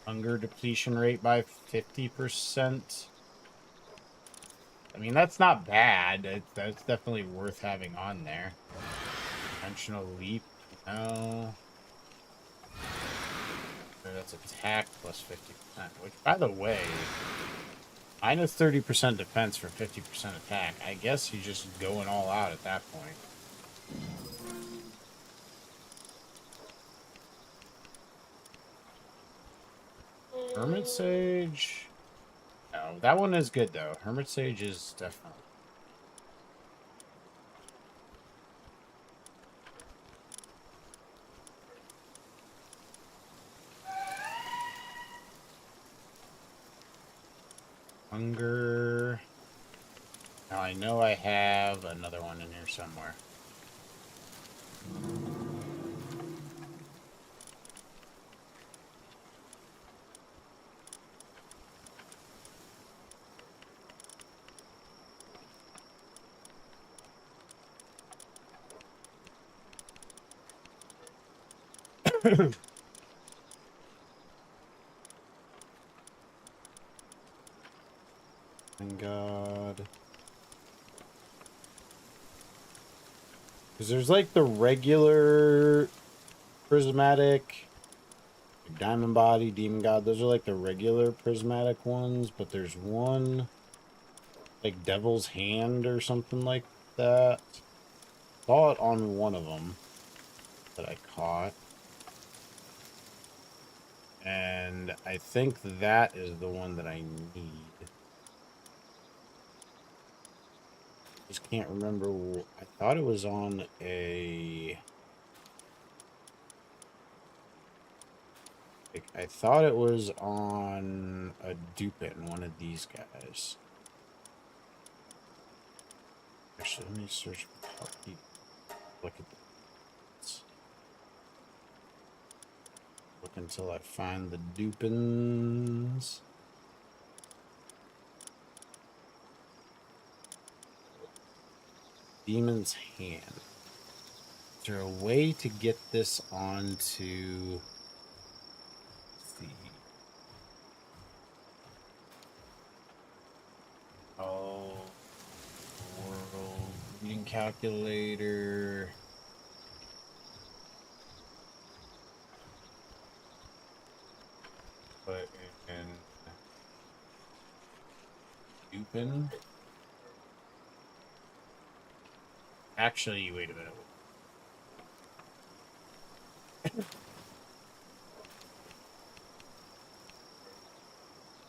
Hunger depletion rate by 50%. I mean, that's not bad. That's definitely worth having on there. Dimensional leap. No. That's attack plus 50%. Which, by the way, minus 30% defense for 50% attack. I guess you're just going all out at that point. Hermit Sage? No, that one is good, though. Hermit Sage is definitely... Hunger... Now, I know I have another one in here somewhere. Thank God. Because there's like the regular prismatic, diamond body, demon god. Those are like the regular prismatic ones, but there's one like devil's hand or something like that. Saw it on one of them that I caught. And I think that is the one that I need. Just can't remember. I thought it was on a... I thought it was on a Dupin, one of these guys. Actually, let me search. Look at this. Look until I find the Dupins. Demon's Hand. Is there a way to get this onto... the... Oh... World reading calculator... Put in... Dupin... Actually, wait a minute.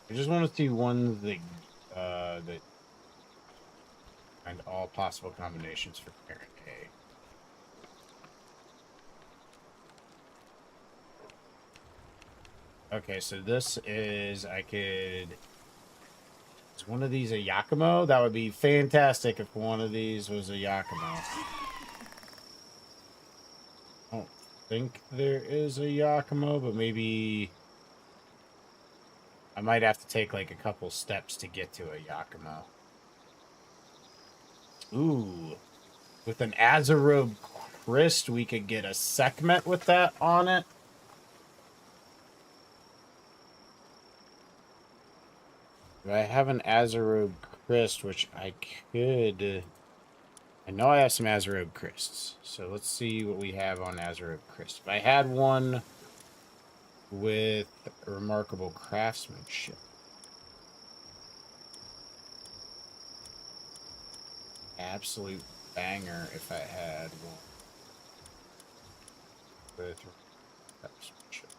I just want to see ones that find all possible combinations for parent A. Okay, so this is is one of these a Yakumo? That would be fantastic if one of these was a Yakumo. I don't think there is a Yakumo, but maybe I might have to take like a couple steps to get to a Yakumo. Ooh. With an Azarobe Crest, we could get a Sekhmet with that on it. I have an Azarobe Crest, which I could... I know I have some Azarobe Crests. So let's see what we have on Azarobe Crest. If I had one with remarkable craftsmanship. Absolute banger if I had one with craftsmanship.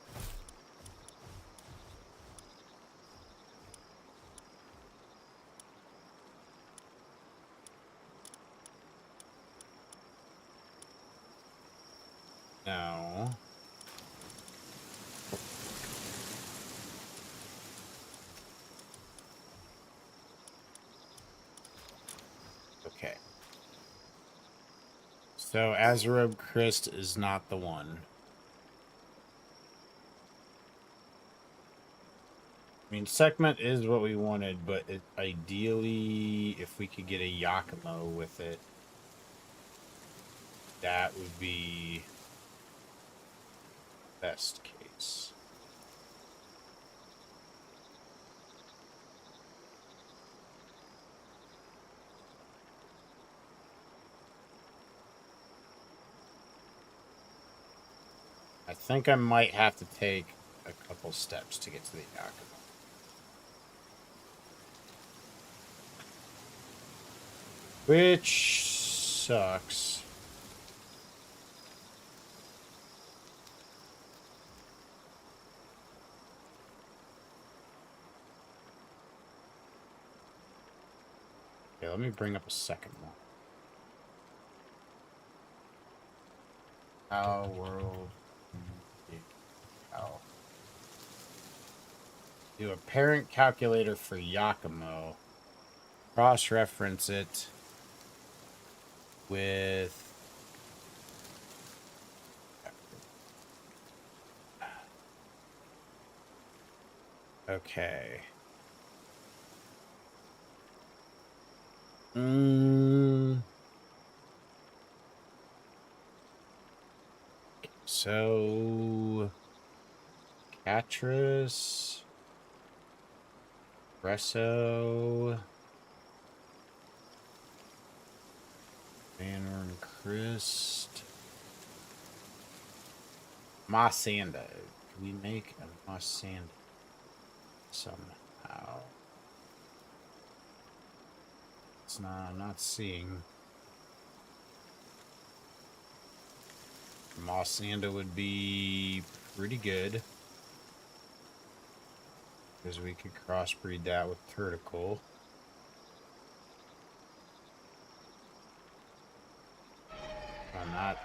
No. So Azarob Christ is not the one. I mean, Sekhmet is what we wanted, but ideally, if we could get a Yakimo with it, that would be best case. I think I might have to take a couple steps to get to the Yakima. Which sucks. Okay, let me bring up a second one. PalWorld 1.0. Do a parent calculator for Yakimo. Cross-reference it with okay. So Catris, Presso, Van Christ, Mossanda. Can we make a Mossanda somehow? It's not. I'm not seeing. Mossanda would be pretty good because we could crossbreed that with Turticle.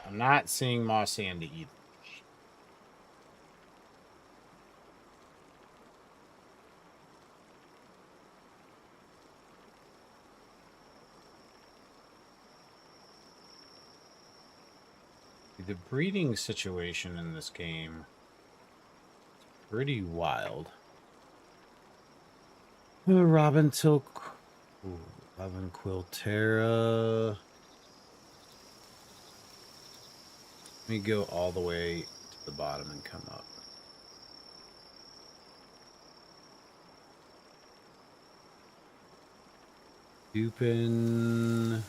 I'm not seeing Mossanda either. The breeding situation in this game is pretty wild. Robin Tilk. Ooh, Robin Quiltera. Let me go all the way to the bottom and come up. Dupin.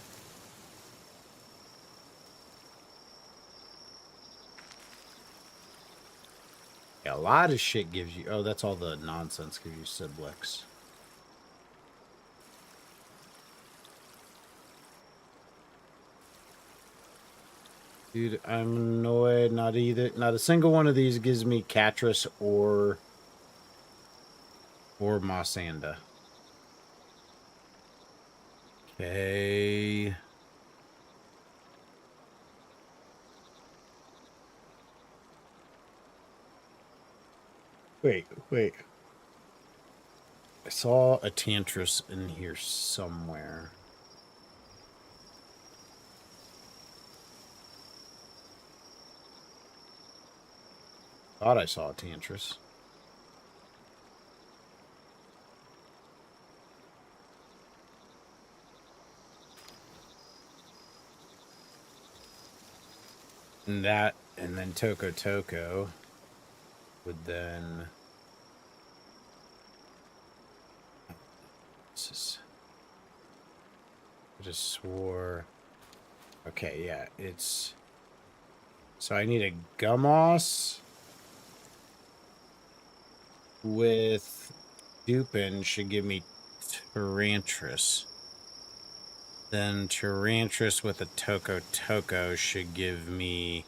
Yeah, a lot of shit gives you... Oh, that's all the nonsense gives you Siblix. Dude, I'm annoyed. Not a single one of these gives me Catris or Mossanda. Okay. Wait. I saw a Tantris in here somewhere. Thought I saw a Tantris. And then Toko would then... I just swore... Okay, yeah, it's... So I need a Gummoss with Dupin should give me Tyrantris. Then Tyrantris with a Toko should give me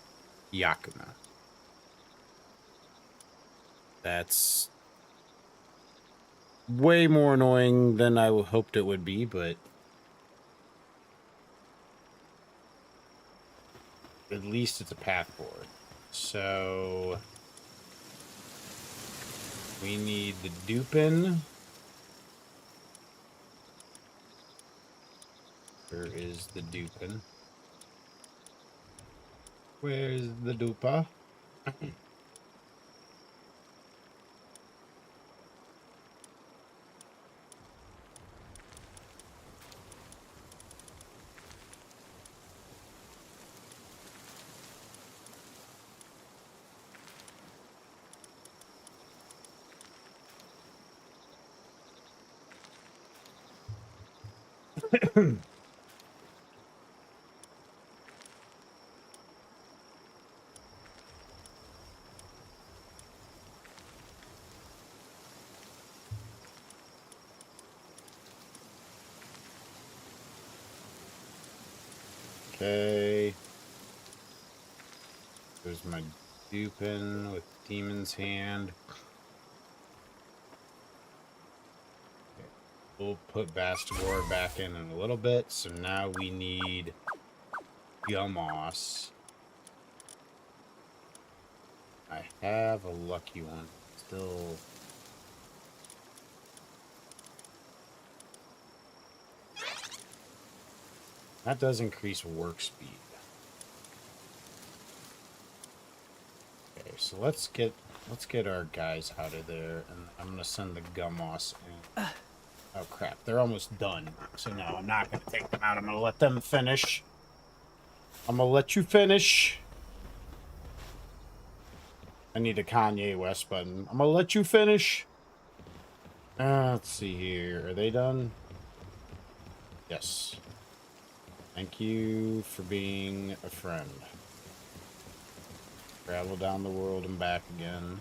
Yakima. That's way more annoying than I hoped it would be, but at least it's a path forward. So we need the Dupin. Where is the Dupin? Where's the dupa? Okay. There's my Dupin with Demon's Hand. Okay. We'll put Bastagor back in a little bit. So now we need Gummos. I have a lucky one. Still. That does increase work speed. Okay, so let's get our guys out of there, and I'm gonna send the Gummos in. Oh crap, they're almost done. So no, I'm not gonna take them out. I'm gonna let them finish. I'm gonna let you finish. I need a Kanye West button. I'm gonna let you finish. Let's see here. Are they done? Yes. Thank you for being a friend. Travel down the world and back again.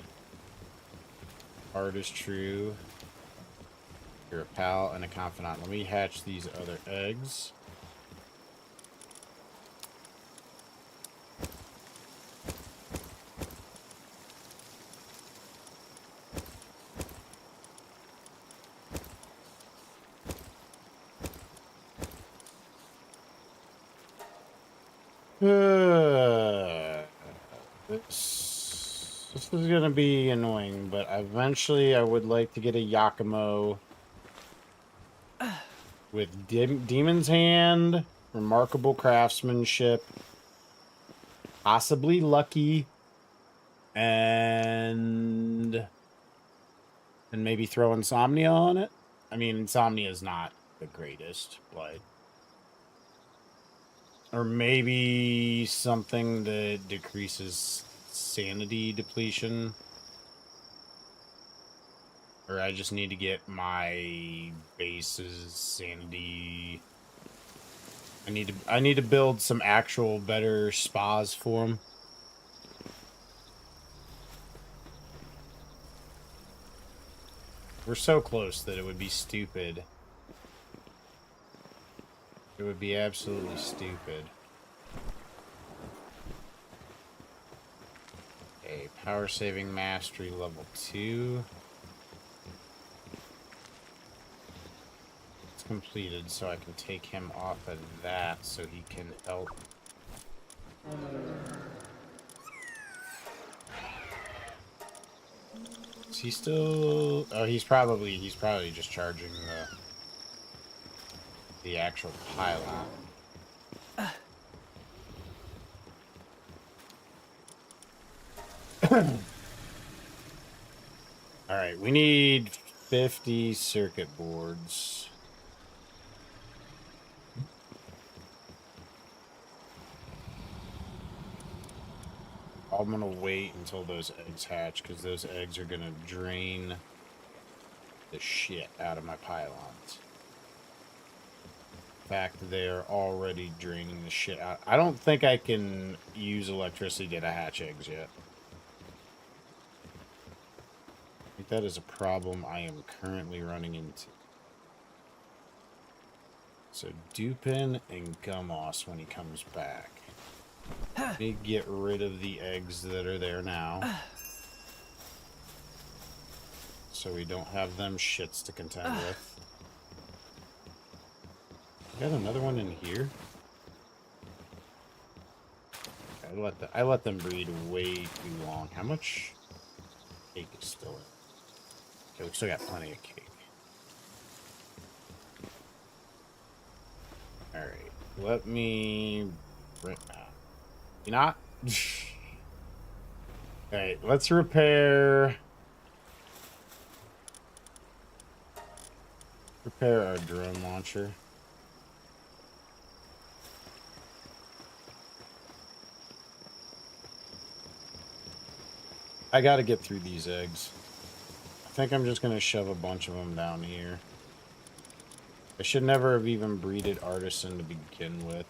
Heart is true. You're a pal and a confidant. Let me hatch these other eggs. This is gonna be annoying, but eventually I would like to get a Yakumo with Demon's Hand, Remarkable Craftsmanship, possibly Lucky, and maybe throw Insomnia on it. I mean, Insomnia is not the greatest, but or maybe something that decreases sanity depletion. Or I just need to get my base's sanity. I need to build some actual better spas for them. We're so close that it would be stupid. It would be absolutely stupid. Okay, power saving mastery level 2. It's completed, so I can take him off of that so he can help. Is he still? Oh, he's probably just charging the actual pylon. All right, we need 50 circuit boards. I'm gonna wait until those eggs hatch because those eggs are gonna drain the shit out of my pylons. In fact, they are already draining the shit out. I don't think I can use electricity to hatch eggs yet. I think that is a problem I am currently running into. So Dupin and Gummos when he comes back. Let me get rid of the eggs that are there now. So we don't have them shits to contend with. Got another one in here. I let them breed way too long. How much cake is still in? Okay, we still got plenty of cake. Alright, let me... You not? Alright, let's repair our drone launcher. I gotta get through these eggs. I think I'm just gonna shove a bunch of them down here. I should never have even breeded artisan to begin with.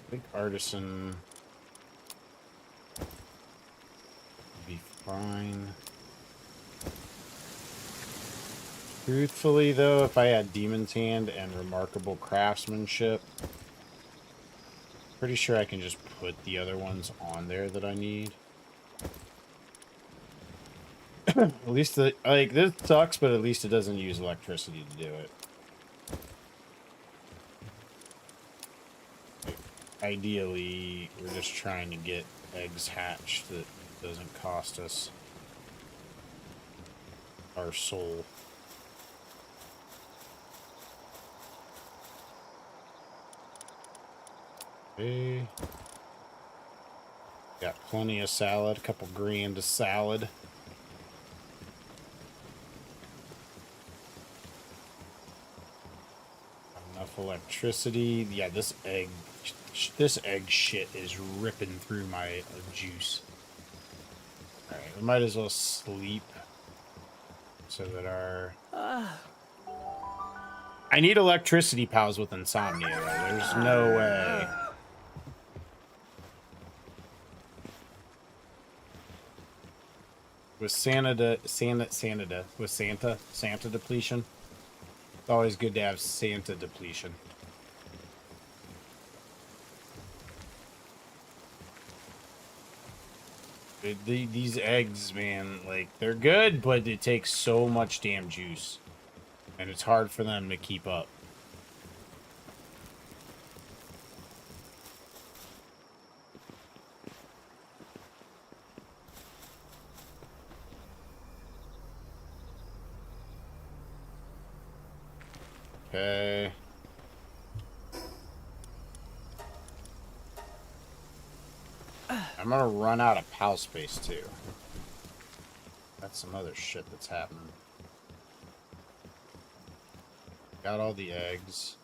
I think artisan would be fine. Truthfully, though, if I had Demon's Hand and Remarkable Craftsmanship, pretty sure I can just put the other ones on there that I need. At least, like, this sucks, but at least it doesn't use electricity to do it. Ideally, we're just trying to get eggs hatched that doesn't cost us our soul. Okay. Got plenty of salad, a couple grand of salad. Enough electricity. Yeah, this egg shit is ripping through my juice. Alright, we might as well sleep so that our... I need electricity pals with insomnia, though. There's no way. With Santa depletion. It's always good to have Santa depletion. These eggs, man, like, they're good, but it takes so much damn juice. And it's hard for them to keep up. Okay. I'm gonna run out of PAL space too. That's some other shit that's happening. Got all the eggs.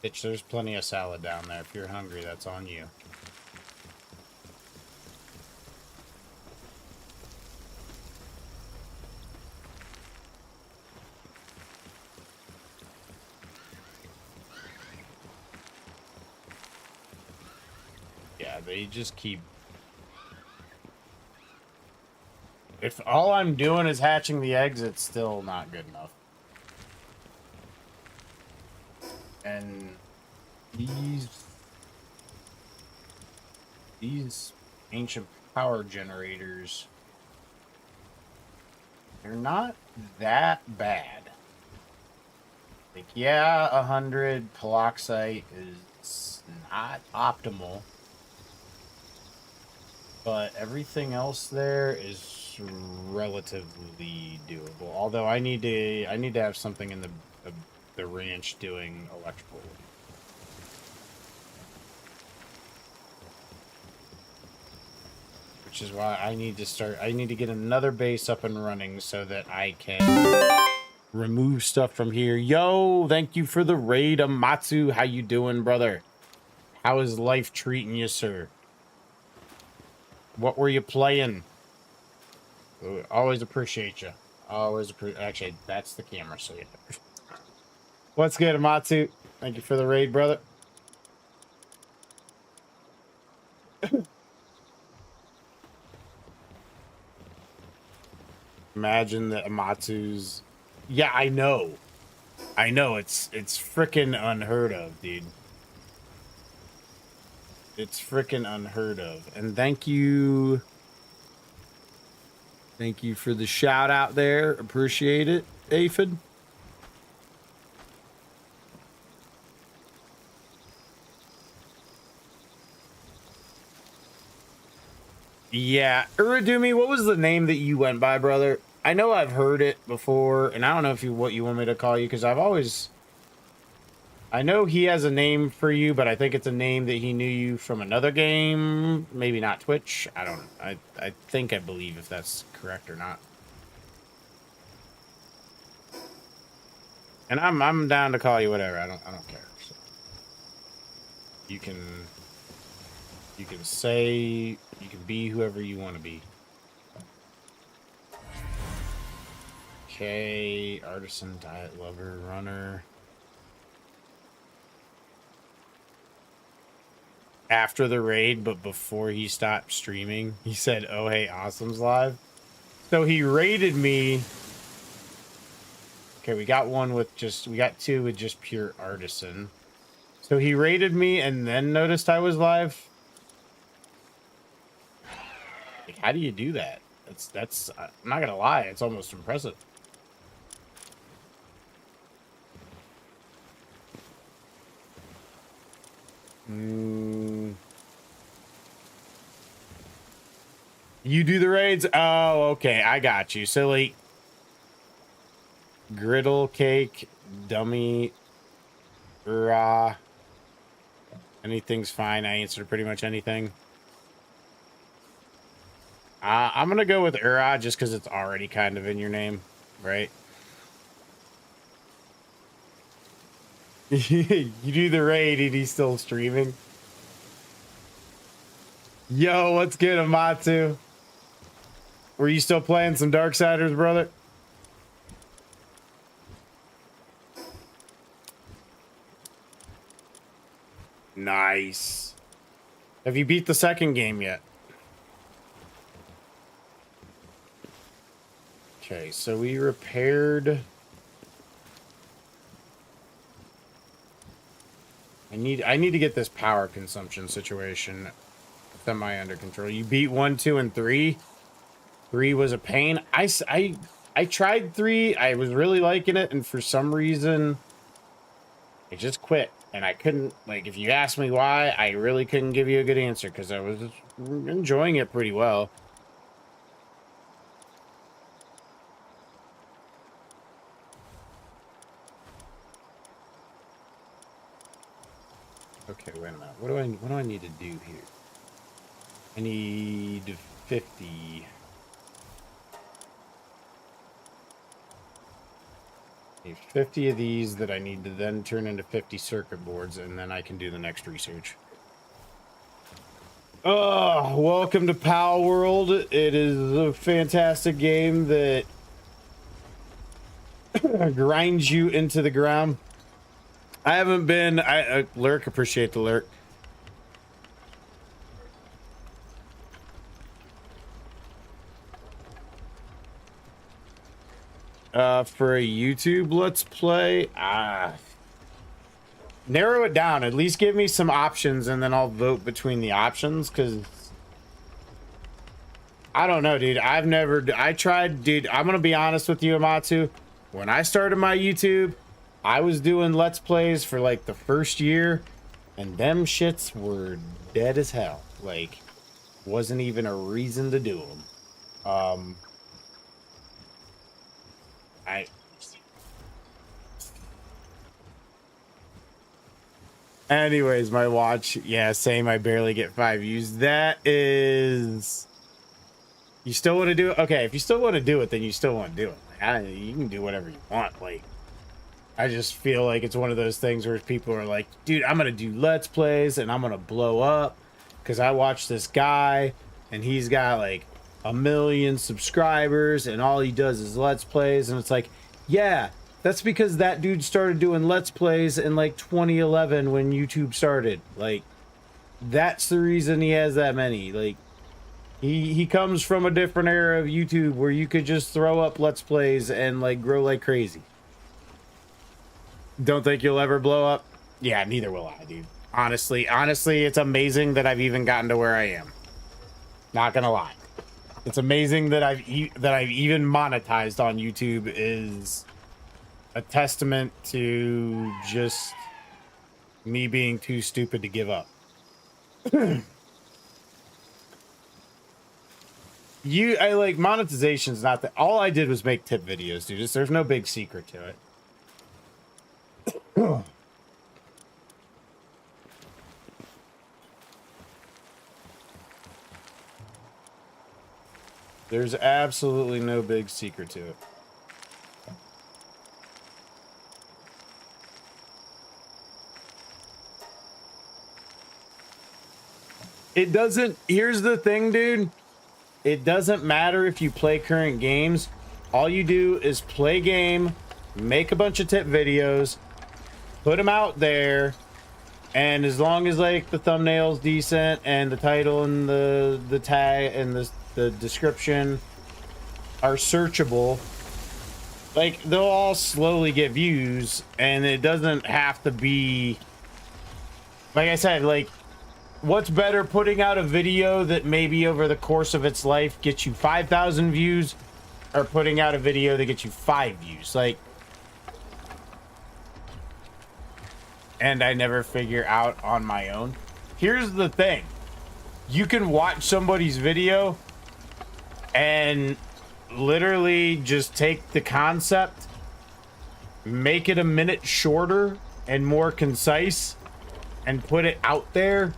Bitch, there's plenty of salad down there. If you're hungry, that's on you. Yeah, they just keep... If all I'm doing is hatching the eggs, it's still not good enough. And these ancient power generators, they're not that bad. Like, yeah, 100 peroxite is not optimal, but everything else there is relatively doable. Although I need to have something in the ranch doing electrical. Which is why I need to get another base up and running so that I can remove stuff from here. Yo, thank you for the raid, Amatsu. How you doing, brother? How is life treating you, sir? What were you playing? Always appreciate you. Actually, that's the camera, so yeah. What's good, Amatsu? Thank you for the raid, brother. Imagine that Amatsu's... Yeah, I know. It's freaking unheard of, dude. It's freaking unheard of. And thank you. Thank you for the shout out there. Appreciate it, Aphid. Yeah, Uradumi, what was the name that you went by, brother? I know I've heard it before, and I don't know if what you want me to call you, because I've always I know he has a name for you, but I think it's a name that he knew you from another game. Maybe not Twitch. I don't. I think I believe if that's correct or not. And I'm down to call you whatever. I don't care. So you can say, you can be whoever you want to be. Okay, artisan, diet lover, runner. After the raid, but before he stopped streaming, he said, "Oh hey, awesome's live." So he raided me. Okay, we got two with just pure artisan. So he raided me and then noticed I was live. Like, how do you do that? That's I'm not gonna lie, it's almost impressive. You do the raids? Oh, okay, I got you. So like griddle, cake, dummy, raw. Anything's fine. I answered pretty much anything. I'm gonna go with Ura just because it's already kind of in your name, right? You do the raid and he's still streaming. Yo, what's good, Amatu? Were you still playing some Darksiders, brother? Nice. Have you beat the second game yet? Okay, so we repaired. I need to get this power consumption situation semi under control. You beat 1, 2, and 3. 3 was a pain. I tried 3. I was really liking it, and for some reason, I just quit. And I couldn't, like, if you asked me why, I really couldn't give you a good answer because I was enjoying it pretty well. Okay, wait a minute. What do I need to do here? I need 50. I need 50 of these that I need to then turn into 50 circuit boards, and then I can do the next research. Oh, welcome to PalWorld. It is a fantastic game that grinds you into the ground. I haven't been. Lurk, appreciate the lurk. For a YouTube Let's Play, narrow it down. At least give me some options, and then I'll vote between the options. Because I don't know, dude. I tried, dude. I'm gonna be honest with you, Amatsu. When I started my YouTube, I was doing Let's Plays for like the first year, and them shits were dead as hell. Like, wasn't even a reason to do them. Anyways, my watch, yeah, same. I barely get 5 views. That is. You still want to do it? Okay, if you still want to do it, then you still want to do it. Like, you can do whatever you want. Like, I just feel like it's one of those things where people are like, dude, I'm gonna do Let's Plays and I'm gonna blow up because I watched this guy and he's got like 1 million subscribers and all he does is Let's Plays. And it's like, yeah, that's because that dude started doing Let's Plays in like 2011 when YouTube started. Like, that's the reason he has that many. Like, he comes from a different era of YouTube where you could just throw up Let's Plays and like grow like crazy. Don't think you'll ever blow up? Yeah, neither will I, dude. Honestly, it's amazing that I've even gotten to where I am. Not gonna lie. It's amazing that I've even monetized on YouTube is a testament to just me being too stupid to give up. I like monetization's not that. All I did was make tip videos, dude. There's no big secret to it. There's absolutely no big secret to it. It doesn't, here's the thing, dude. It doesn't matter if you play current games. All you do is play game, make a bunch of tip videos, put them out there, and as long as like the thumbnail's decent and the title and the tag and the description are searchable, like they'll all slowly get views, and it doesn't have to be, like I said, like, what's better, putting out a video that maybe over the course of its life gets you 5,000 views, or putting out a video that gets you 5 views? Like, and I never figure out on my own. Here's the thing. You can watch somebody's video and literally just take the concept, make it a minute shorter and more concise, and put it out there.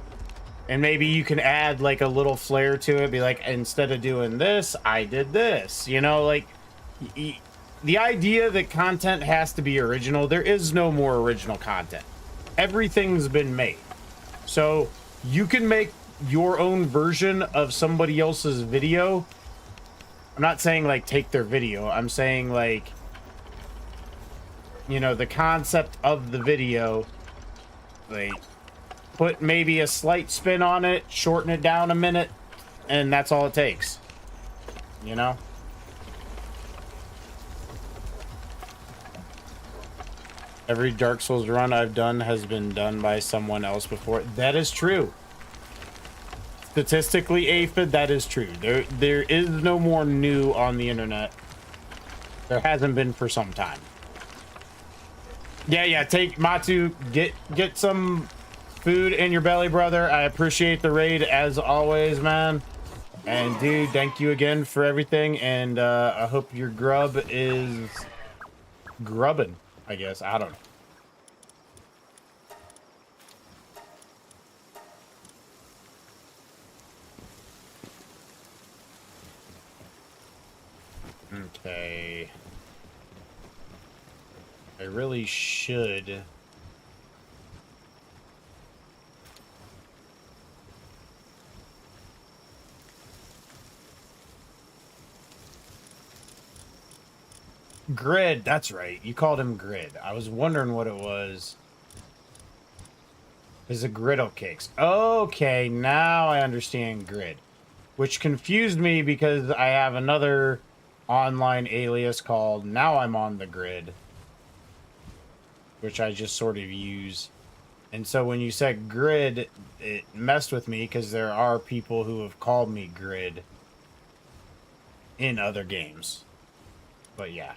And maybe you can add like a little flair to it. Be like, instead of doing this, I did this. You know, like the idea that content has to be original. There is no more original content. Everything's been made. So you can make your own version of somebody else's video. I'm not saying like take their video. I'm saying like, you know, the concept of the video, like put maybe a slight spin on it, shorten it down a minute, and that's all it takes. You know? Every Dark Souls run I've done has been done by someone else before. That is true. Statistically, Aphid, that is true. There is no more new on the internet. There hasn't been for some time. Yeah, take Matu, get some food in your belly, brother. I appreciate the raid as always, man. And dude, thank you again for everything. And I hope your grub is grubbing, I guess. I don't know. Okay. I really should. Grid, that's right. You called him Grid. I was wondering what it was. Is a griddle cakes. Okay, now I understand Grid. Which confused me because I have another online alias called Now I'm on the Grid, which I just sort of use. And so when you said Grid, it messed with me because there are people who have called me Grid in other games. But yeah,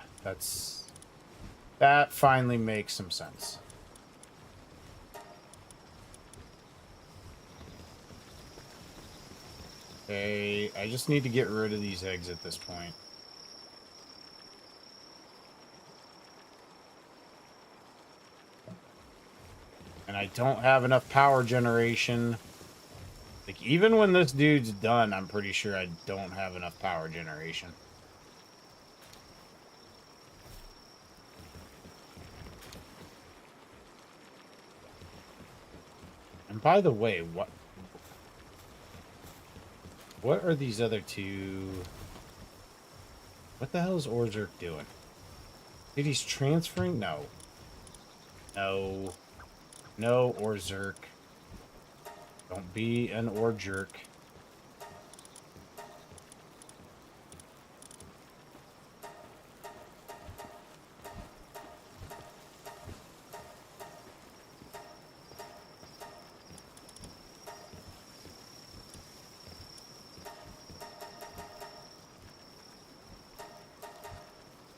that finally makes some sense. Okay, I just need to get rid of these eggs at this point. And I don't have enough power generation. Like, even when this dude's done, I'm pretty sure I don't have enough power generation. And by the way, what are these other two? What the hell is Orzurk doing? Dude, he's transferring? No. No. No, Orzurk. Don't be an Orzurk.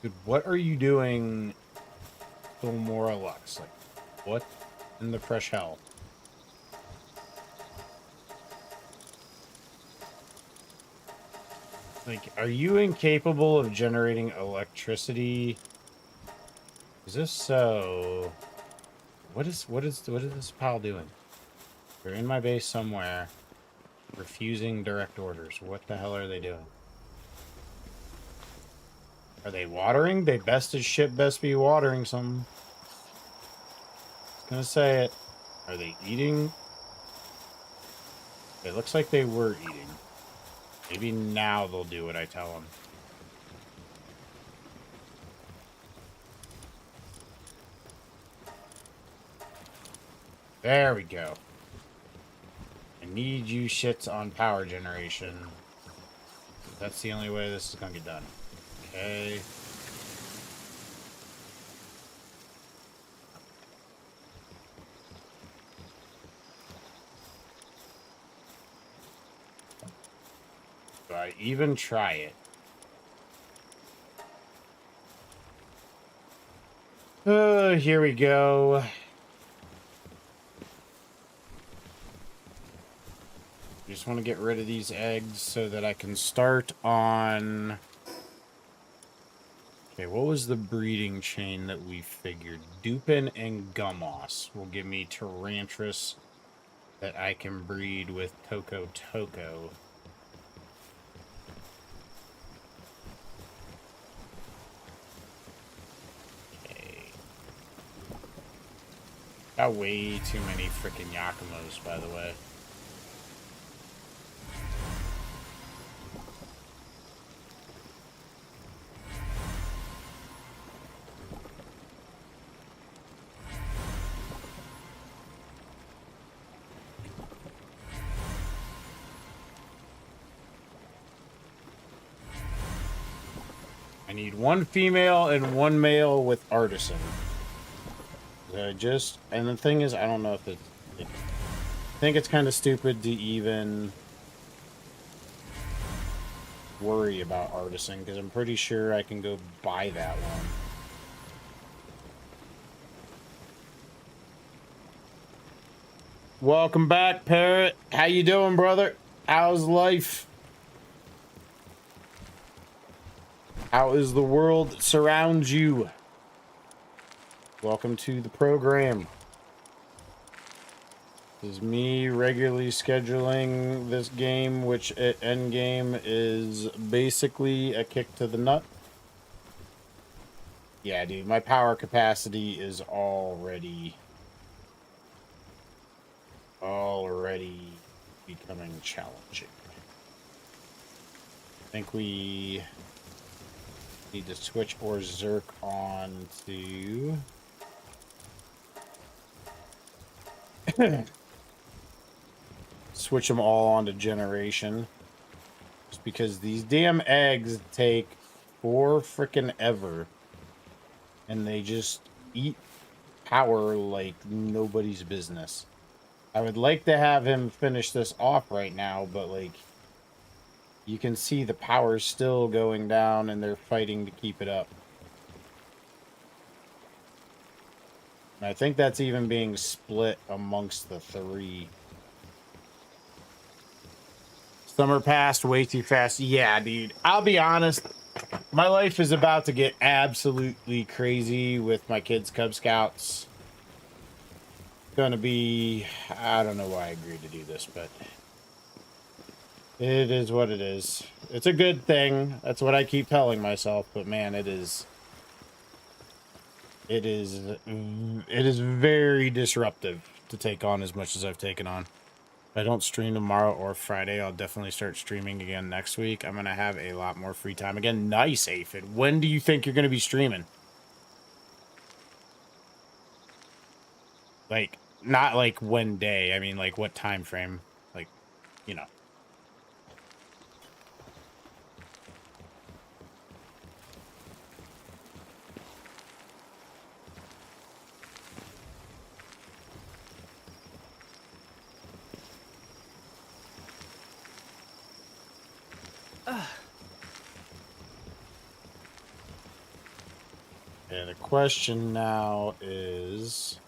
Dude, what are you doing, Filmora Lux? Like, what in the fresh hell? Like, are you incapable of generating electricity? Is this so? What is this pal doing? They're in my base somewhere, refusing direct orders. What the hell are they doing? Are they watering? They best as shit best be watering something. Gonna say it. Are they eating? It looks like they were eating. Maybe now they'll do what I tell them. There we go. I need you shits on power generation. That's the only way this is gonna get done. Okay. Do I even try it? Here we go. Just want to get rid of these eggs so that I can start on... Okay, what was the breeding chain that we figured? Dupin and Gummoss will give me Tarantras that I can breed with Toko Toko. Okay. Got way too many freaking Yakumos, by the way. I need one female and one male with artisan. And the thing is, I don't know if it's... I think it's kind of stupid to even worry about artisan, because I'm pretty sure I can go buy that one. Welcome back, Parrot. How you doing, brother? How's life? How is the world that surrounds you? Welcome to the program. This is me regularly scheduling this game, which at Endgame is basically a kick to the nut. Yeah, dude, my power capacity is already becoming challenging. I think we need to switch Berserk on to... switch them all onto generation. Just because these damn eggs take four frickin' ever. And they just eat power like nobody's business. I would like to have him finish this off right now, but like... You can see the power's still going down and they're fighting to keep it up. And I think that's even being split amongst the three. Summer passed way too fast. Yeah, dude. I'll be honest. My life is about to get absolutely crazy with my kids' Cub Scouts. Gonna be... I don't know why I agreed to do this, but... It is what it is. It's a good thing. That's what I keep telling myself. But man, it is very disruptive to take on as much as I've taken on. If I don't stream tomorrow or Friday, I'll definitely start streaming again next week. I'm going to have a lot more free time. Again, nice, Aphid. When do you think you're going to be streaming? Like, not like one day. I mean, like, what time frame? Like, you know. Yeah, the question now is...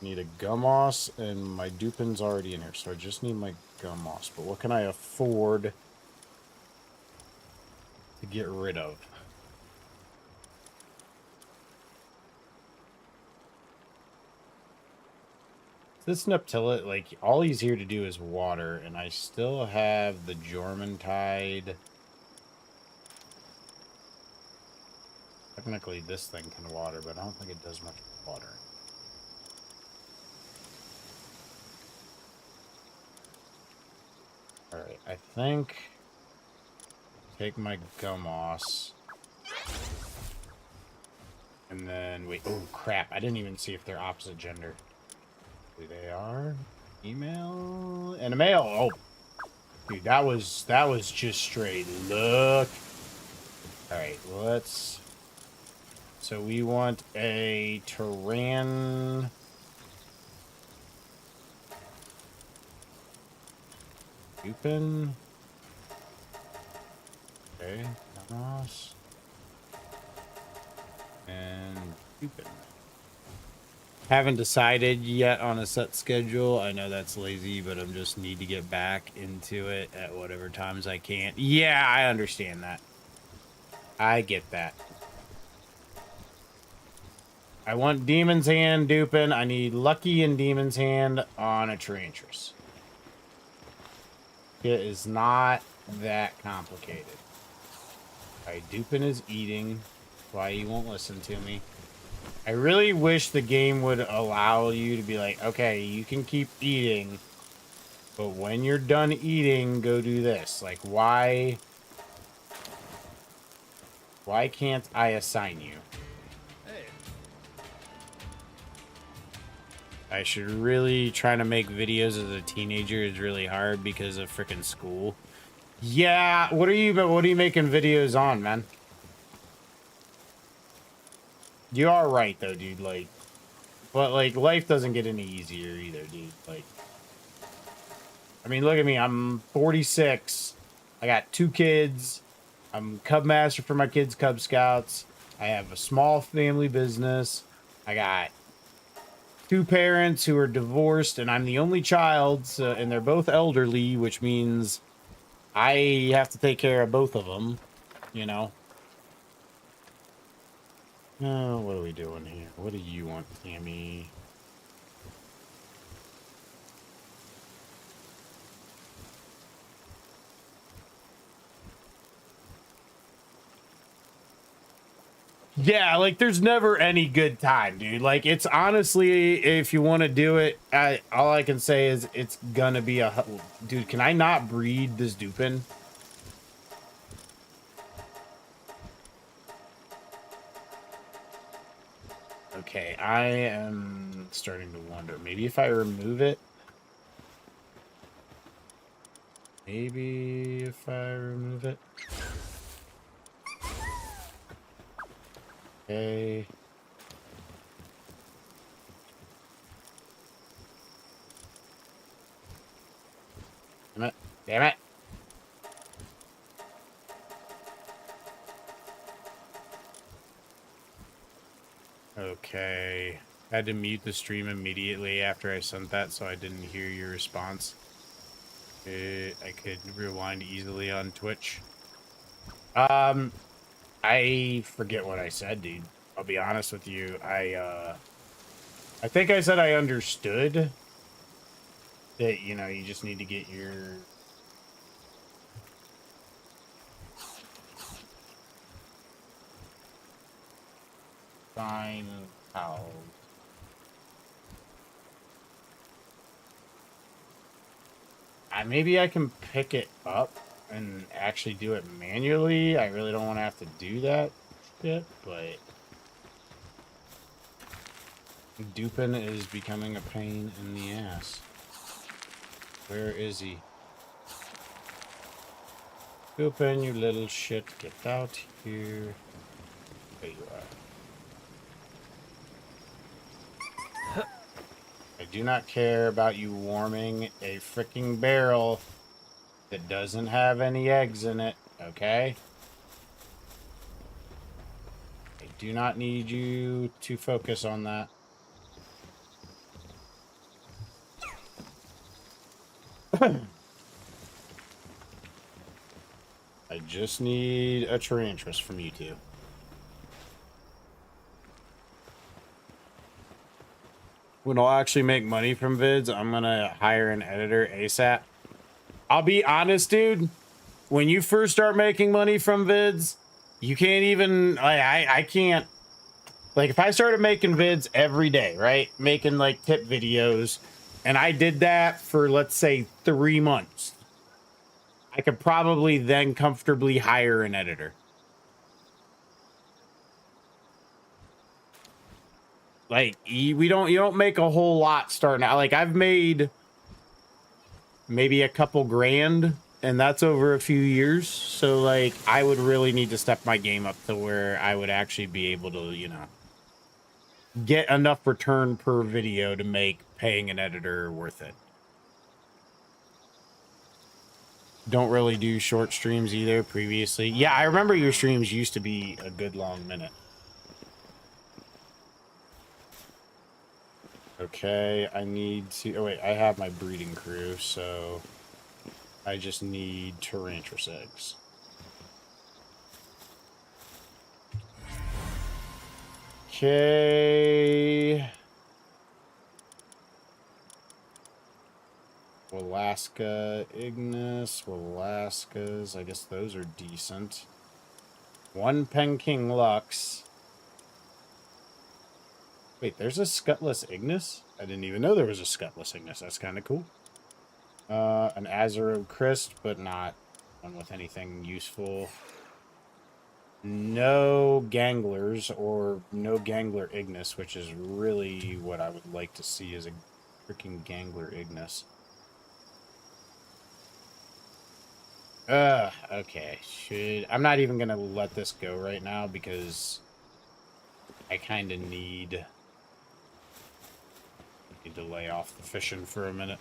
Need a Gummoss, and my Dupin's already in here, so I just need my Gummoss. But what can I afford to get rid of? This Neptila, like, all he's here to do is water, and I still have the Jormuntide. Technically, this thing can water, but I don't think it does much water. Alright, I think... Take my Gummoss. And then, wait, oh crap, I didn't even see if they're opposite gender. They are? Female? And a male! Oh! Dude, that was just straight luck. Alright, let's... So we want a Tyran... Dupin. Okay, Gummoss. And Dupin. Haven't decided yet on a set schedule. I know that's lazy, but I just need to get back into it at whatever times I can. Yeah, I understand that. I get that. I want Demon's Hand, Dupin. I need Lucky and Demon's Hand on a Tarantras. It is not that complicated. Alright, Dupin is eating. Why he won't listen to me. I really wish the game would allow you to be like, okay, you can keep eating, but when you're done eating, go do this. Like, why can't I assign you? Hey. I should really try to make videos as a teenager is really hard because of freaking school. Yeah, what are you making videos on, man? You are right though, dude, like, but like life doesn't get any easier either, dude. Like, I mean, look at me, I'm 46. I got 2 kids. I'm Cub Master for my kids' Cub Scouts. I have a small family business. I got 2 parents who are divorced, and I'm the only child, so, and they're both elderly, which means I have to take care of both of them, you know? Oh, what are we doing here? What do you want, Tammy? Yeah, like, there's never any good time, dude. Like, it's honestly, if you want to do it, all I can say is it's gonna be a... Dude, can I not breed this Dupin? Okay, I am starting to wonder. Maybe if I remove it? Maybe if I remove it? Okay. Damn it. Damn it. Okay. I had to mute the stream immediately after I sent that, so I didn't hear your response. I could rewind easily on Twitch. I forget what I said, dude. I'll be honest with you. I think I said I understood that, you know, you just need to get your... Fine. How? Maybe I can pick it up and actually do it manually. I really don't want to have to do that shit, but Dupin is becoming a pain in the ass. Where is he? Dupin, you little shit, get out here. There you are. I do not care about you warming a freaking barrel that doesn't have any eggs in it, okay? I do not need you to focus on that. I just need a Tarantras from you two. when I'll actually make money from vids, I'm gonna hire an editor ASAP. I'll be honest, dude. When you first start making money from vids, you can't even, I can't, like if I started making vids every day, right? Making like tip videos, and I did that for, let's say, 3 months. I could probably then comfortably hire an editor. Like you don't make a whole lot starting out. Like I've made maybe a couple grand, and that's over a few years. So like I would really need to step my game up to where I would actually be able to, you know, get enough return per video to make paying an editor worth it. Don't really do short streams either previously. Yeah, I remember your streams used to be a good long minute. Okay, I need to... Oh, wait, I have my breeding crew, so... I just need Tyrantrus eggs. Okay... Alaska Ignis, Alaskas. I guess those are decent. 1 Penking Lux. Wait, there's a Scutless Ignis? I didn't even know there was a Scutless Ignis. That's kind of cool. An Azero Christ, but not one with anything useful. No Ganglers, or no Gangler Ignis, which is really what I would like to see as a freaking Gangler Ignis. Okay. I'm not even gonna let this go right now because I kind of need to lay off the fishing for a minute.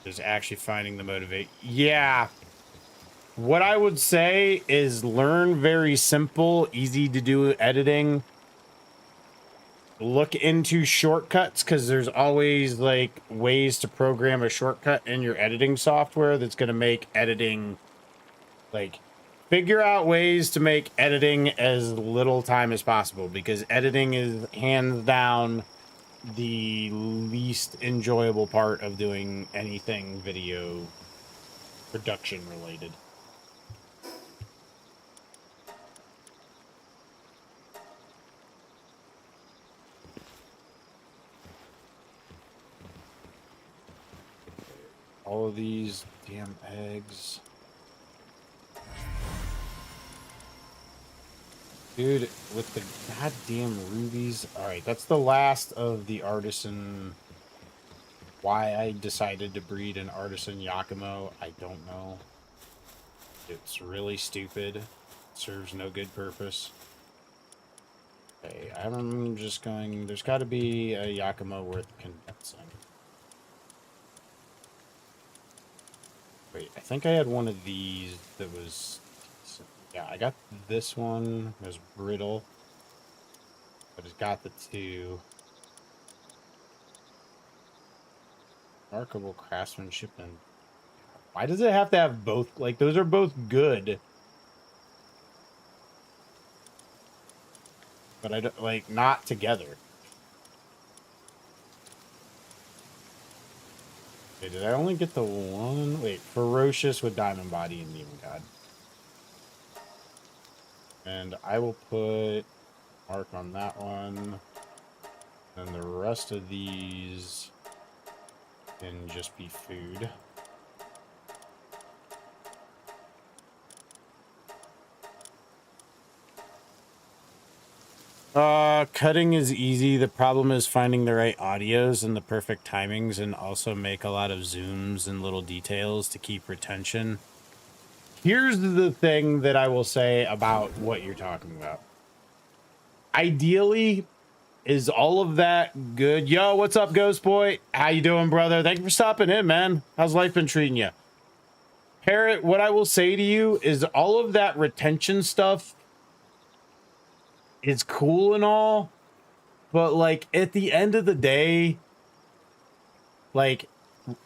Just actually finding the motivate. Yeah. What I would say is learn very simple, easy to do editing. Look into shortcuts, because there's always like ways to program a shortcut in your editing software that's going to make editing, like, figure out ways to make editing as little time as possible, because editing is hands down the least enjoyable part of doing anything video production related. All of these damn eggs. Dude, with the goddamn rubies. Alright, that's the last of the artisan. Why I decided to breed an artisan Yakumo, I don't know. It's really stupid. It serves no good purpose. Okay, I'm just going... There's got to be a Yakumo worth condensing. Wait, I think I had one of these that was... Yeah, I got this one. It was brittle. But it's got the 2. Remarkable craftsmanship and... Why does it have to have both? Like, those are both good. But I don't... Like, not together. Okay, did I only get the one? Wait, Ferocious with Diamond Body and Demon God. And I will put mark on that one. And the rest of these can just be food. Cutting is easy. The problem is finding the right audios and the perfect timings, and also make a lot of zooms and little details to keep retention. Here's the thing that I will say about what you're talking about. Ideally, is all of that good? Yo, what's up, Ghost Boy? How you doing, brother? Thank you for stopping in, man. How's life been treating you? Parrot, what I will say to you is all of that retention stuff is cool and all, but like at the end of the day, like,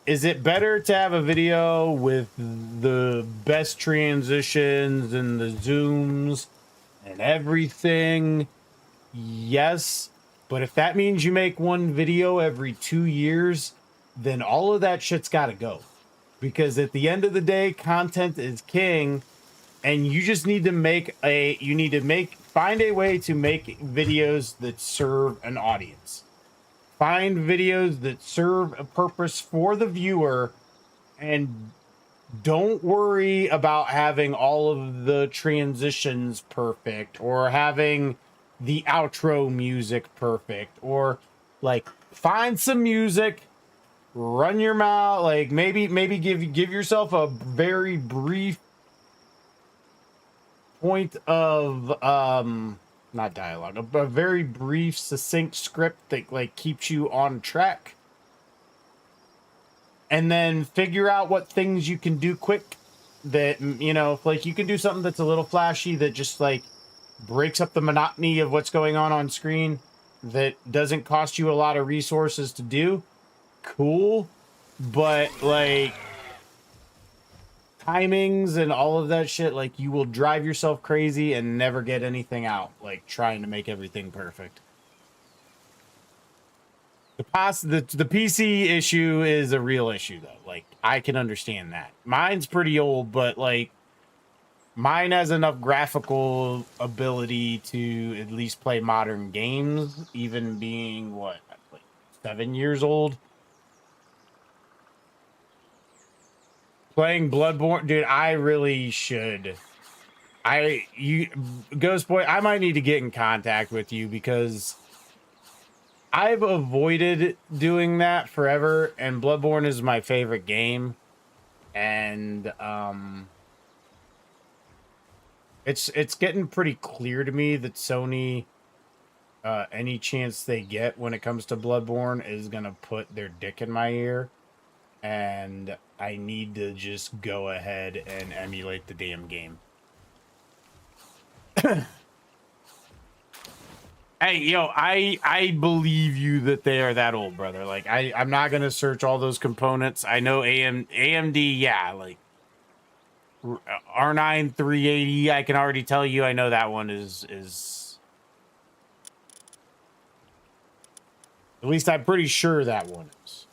is it better to have a video with the best transitions and the zooms and everything? Yes, But if that means you make one video every 2 years, then all of that shit's got to go. Because at the end of the day, content is king, and you just need to find a way to make videos that serve an audience. Find videos that serve a purpose for the viewer, and don't worry about having all of the transitions perfect or having the outro music perfect, or like find some music, run your mouth, like maybe give yourself a very brief point of not dialogue, a very brief succinct script that like keeps you on track, and then figure out what things you can do quick that, you know, like you can do something that's a little flashy that just like breaks up the monotony of what's going on screen, that doesn't cost you a lot of resources to do. Cool. But like timings and all of that shit, like you will drive yourself crazy and never get anything out, like trying to make everything perfect. The PC issue is a real issue though. Like I can understand that. Mine's pretty old, but like mine has enough graphical ability to at least play modern games, even being what, like 7 years old. Playing Bloodborne, dude, I really should. Ghost Boy, I might need to get in contact with you because I've avoided doing that forever, and Bloodborne is my favorite game, and it's getting pretty clear to me that Sony, any chance they get when it comes to Bloodborne, is gonna put their dick in my ear, and I need to just go ahead and emulate the damn game. Hey, yo, I believe you that they are that old, brother. Like, I'm not gonna search all those components. I know AMD, yeah, like R9 380. I can already tell you, I know that one is at least I'm pretty sure that one is.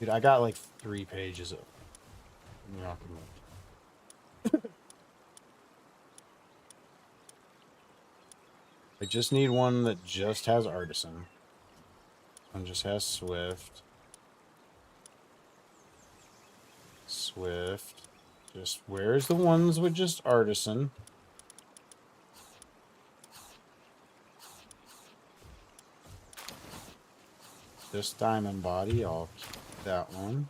Dude, I got like 3 pages of. I just need one that just has Artisan. One just has Swift. Swift. Just where's the ones with just Artisan? This diamond body, I'll keep that one.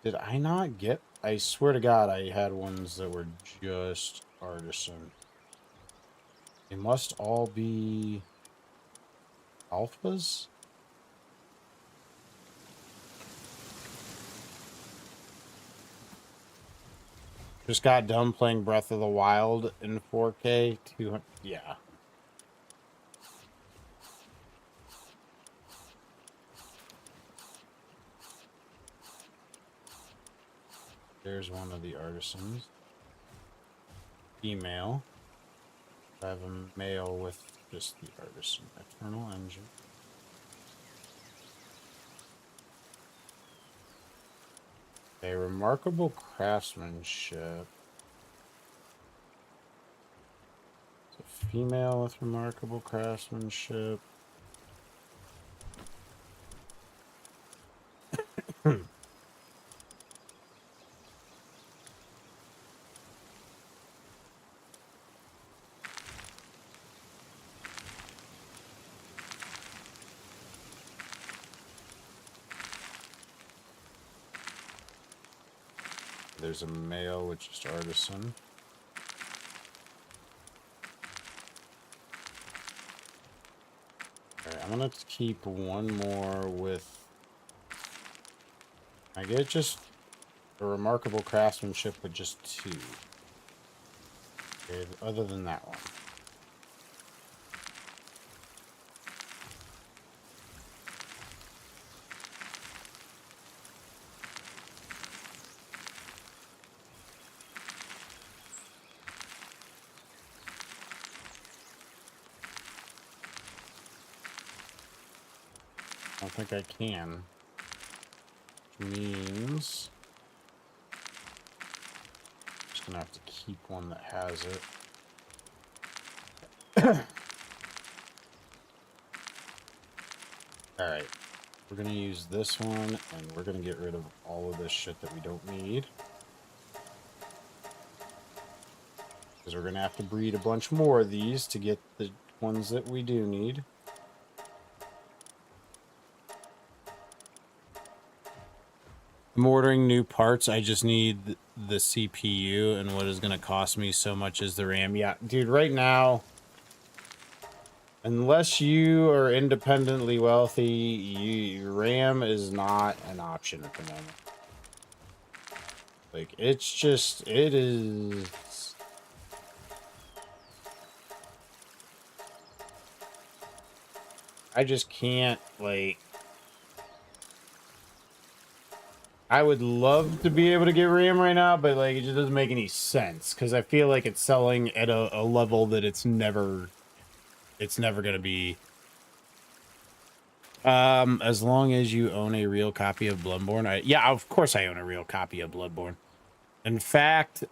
Did I not get? I swear to God, I had ones that were just Artisan. They must all be alphas? Just got done playing Breath of the Wild in 4K. 200, yeah. There's one of the Artisans. Female. I have a male with just the Artisan. Eternal Engine. A remarkable craftsmanship. It's a female with remarkable craftsmanship. There's a male with just Artisan. Alright, I'm gonna keep one more with... I get just a remarkable craftsmanship with just 2. Okay, other than that one. don't think I can. Which means I'm just gonna have to keep one that has it. Alright. We're gonna use this one, and we're gonna get rid of all of this shit that we don't need. Because we're gonna have to breed a bunch more of these to get the ones that we do need. I'm ordering new parts. I just need the CPU, and what is going to cost me so much is the RAM. Yeah, dude, right now, unless you are independently wealthy, RAM is not an option at the moment. Like, it's just, it is... I just can't, like... I would love to be able to get RAM right now, but like it just doesn't make any sense because I feel like it's selling at a level that it's never gonna be. As long as you own a real copy of Bloodborne, yeah, of course I own a real copy of Bloodborne. In fact,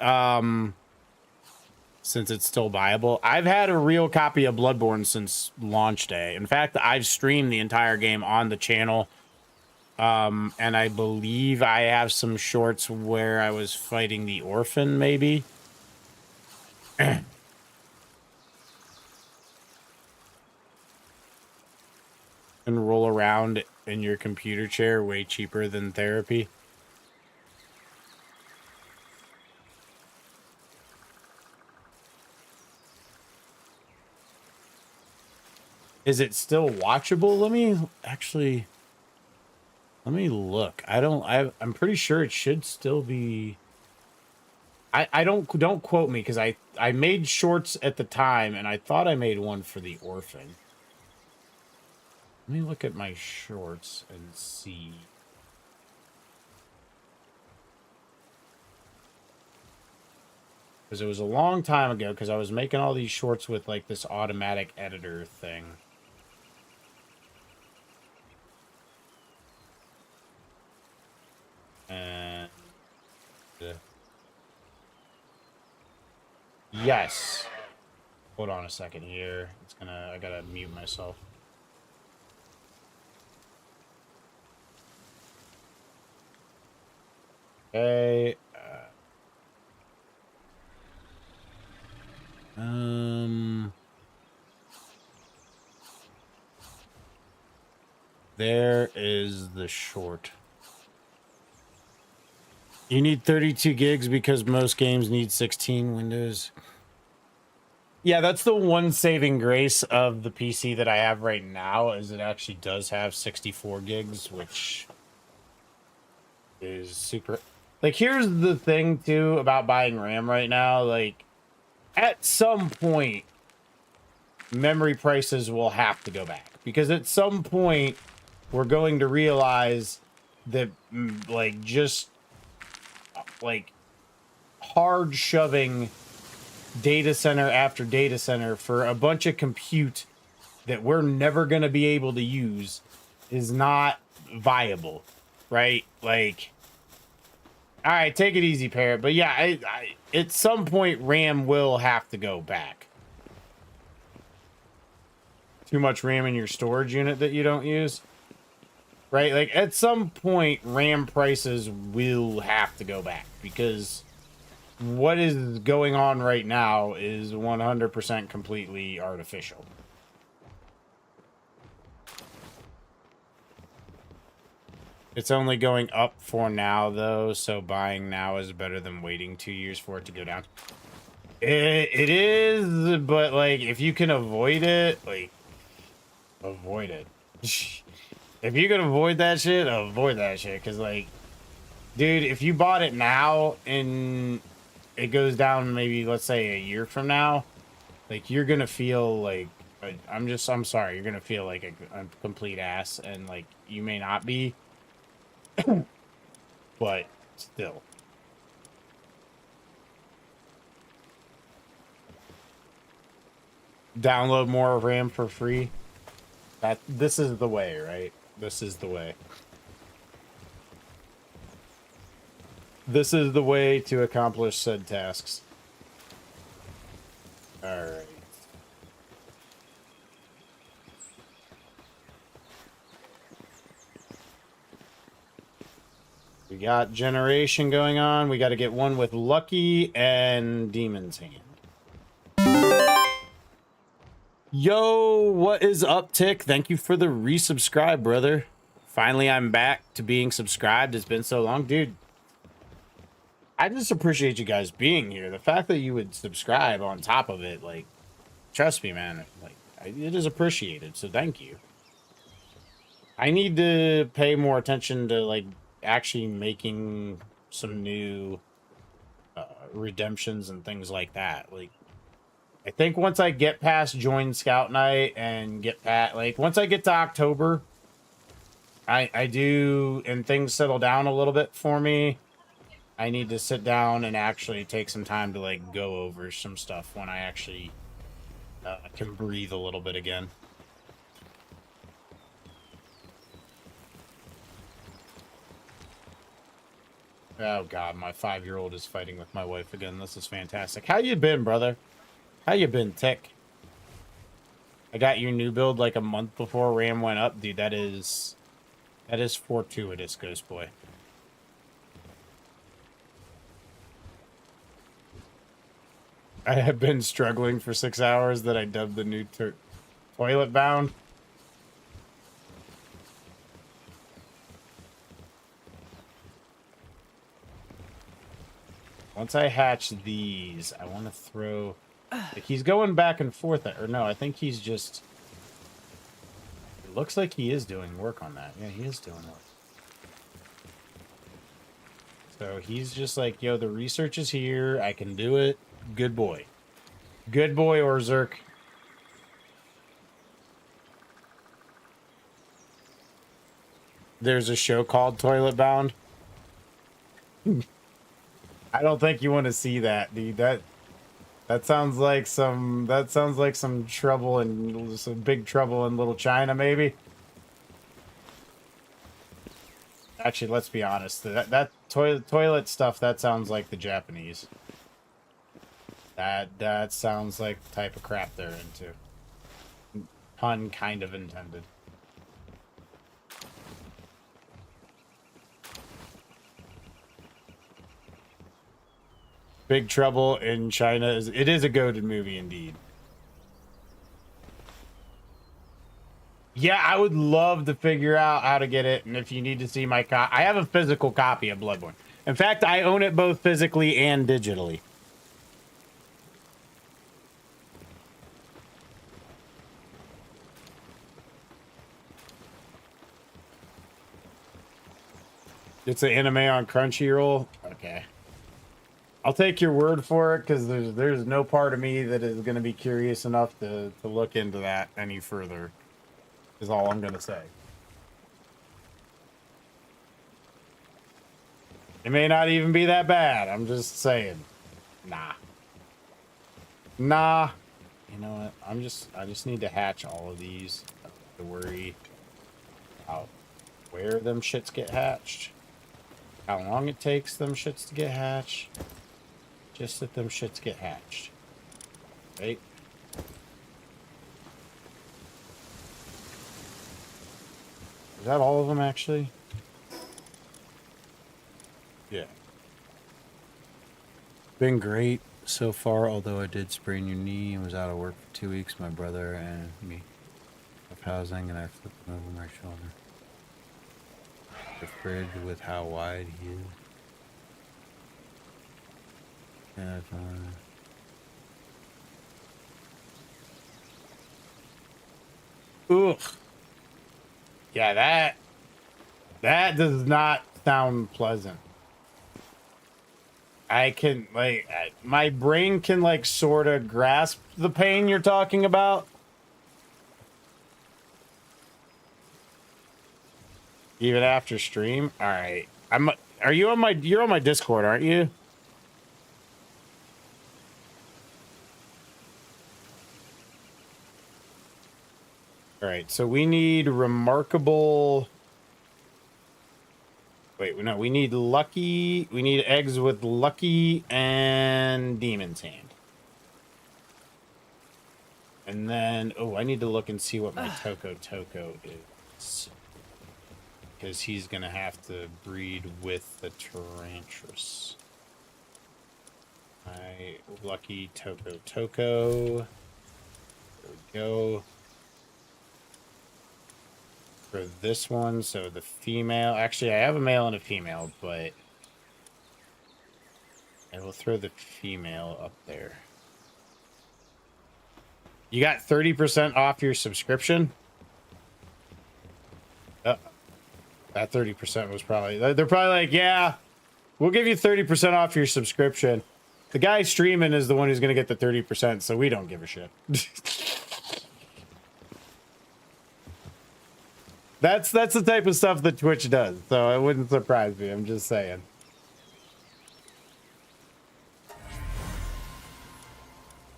since it's still viable, I've had a real copy of Bloodborne since launch day. In fact, I've streamed the entire game on the channel. And I believe I have some shorts where I was fighting the orphan, maybe. And roll around in your computer chair way cheaper than therapy. Is it still watchable? Let me look. I'm pretty sure it should still be. I don't quote me because I made shorts at the time and I thought I made one for the orphan. Let me look at my shorts and see. Because it was a long time ago because I was making all these shorts with like this automatic editor thing. And yes. Hold on a second here. I gotta mute myself. Okay. There is the short. You need 32 gigs because most games need 16 Windows. Yeah, that's the one saving grace of the PC that I have right now is it actually does have 64 gigs, which is super. Like, here's the thing, too, about buying RAM right now. Like, at some point, memory prices will have to go back. Because at some point, we're going to realize that, like, just, like, hard shoving data center after data center for a bunch of compute that we're never going to be able to use is not viable, right? Like, all right, take it easy, Parrot. But yeah, at some point, RAM will have to go back. Too much RAM in your storage unit that you don't use, right? Like, at some point, RAM prices will have to go back because what is going on right now is 100% completely artificial. It's only going up for now, though, so buying now is better than waiting 2 years for it to go down. It is, but, like, if you can avoid it, like, avoid it. If you can avoid that shit, because, like, dude, if you bought it now and it goes down maybe, let's say, a year from now, like, you're gonna feel like, I'm sorry, you're gonna feel like a complete ass, and, like, you may not be, but still. Download more RAM for free. This is the way, right? This is the way. This is the way to accomplish said tasks. Alright. We got generation going on. We got to get one with Lucky and Demon's Hand. Yo, what is up, Tick? Thank you for the resubscribe, brother. Finally, I'm back to being subscribed. It's been so long. Dude, I just appreciate you guys being here. The fact that you would subscribe on top of it, like, trust me, man. Like, it is appreciated, so thank you. I need to pay more attention to, like, actually making some new redemptions and things like that. Like, I think once I get past Join Scout Night and get past, like, once I get to October, I do, and things settle down a little bit for me, I need to sit down and actually take some time to, like, go over some stuff when I actually can breathe a little bit again. Oh God, my 5-year-old is fighting with my wife again. This is fantastic. How you been, brother? How you been, Tick? I got your new build like a month before RAM went up, dude. That is fortuitous, Ghost Boy. I have been struggling for 6 hours that I dubbed the new toilet bound. Once I hatch these, I want to throw... Like, he's going back and forth. Or no, I think he's just... It looks like he is doing work on that. Yeah, he is doing work. So he's just like, yo, the research is here. I can do it. Good boy. Good boy, Orzerk. There's a show called Toilet Bound. I don't think you want to see that, dude. That sounds like some trouble and some big trouble in Little China, maybe. Actually, let's be honest. That toilet stuff, that sounds like the Japanese. That sounds like the type of crap they're into. Pun kind of intended. Big Trouble in China is a goated movie indeed. Yeah, I would love to figure out how to get it, and if you need to see my I have a physical copy of Bloodborne. In fact, I own it both physically and digitally. It's an anime on Crunchyroll. Okay. I'll take your word for it, because there's no part of me that is going to be curious enough to look into that any further, is all I'm going to say. It may not even be that bad. I'm just saying. Nah. Nah. You know what? I just need to hatch all of these. I don't have to worry about where them shits get hatched. How long it takes them shits to get hatched. Just that them shits get hatched. Right? Is that all of them, actually? Yeah. Been great so far, although I did sprain your knee and was out of work for 2 weeks. My brother and me of housing, and I flipped him over my shoulder. The fridge with how wide he is. Yeah, ugh. Yeah, that does not sound pleasant. I can, like, my brain can, like, sort of grasp the pain you're talking about. Even after stream? All right. You're on my Discord, aren't you? All right, so we need remarkable. Wait, no, we need lucky. We need eggs with lucky and demon's hand. And then, oh, I need to look and see what my Toko is. Because he's going to have to breed with the Tarantrus. My lucky Toko. There we go. For this one, so the female. Actually, I have a male and a female, but I will throw the female up there. You got 30% off your subscription? That 30% was probably... They're probably like, yeah, we'll give you 30% off your subscription. The guy streaming is the one who's going to get the 30%, so we don't give a shit. That's the type of stuff that Twitch does, so it wouldn't surprise me. I'm just saying.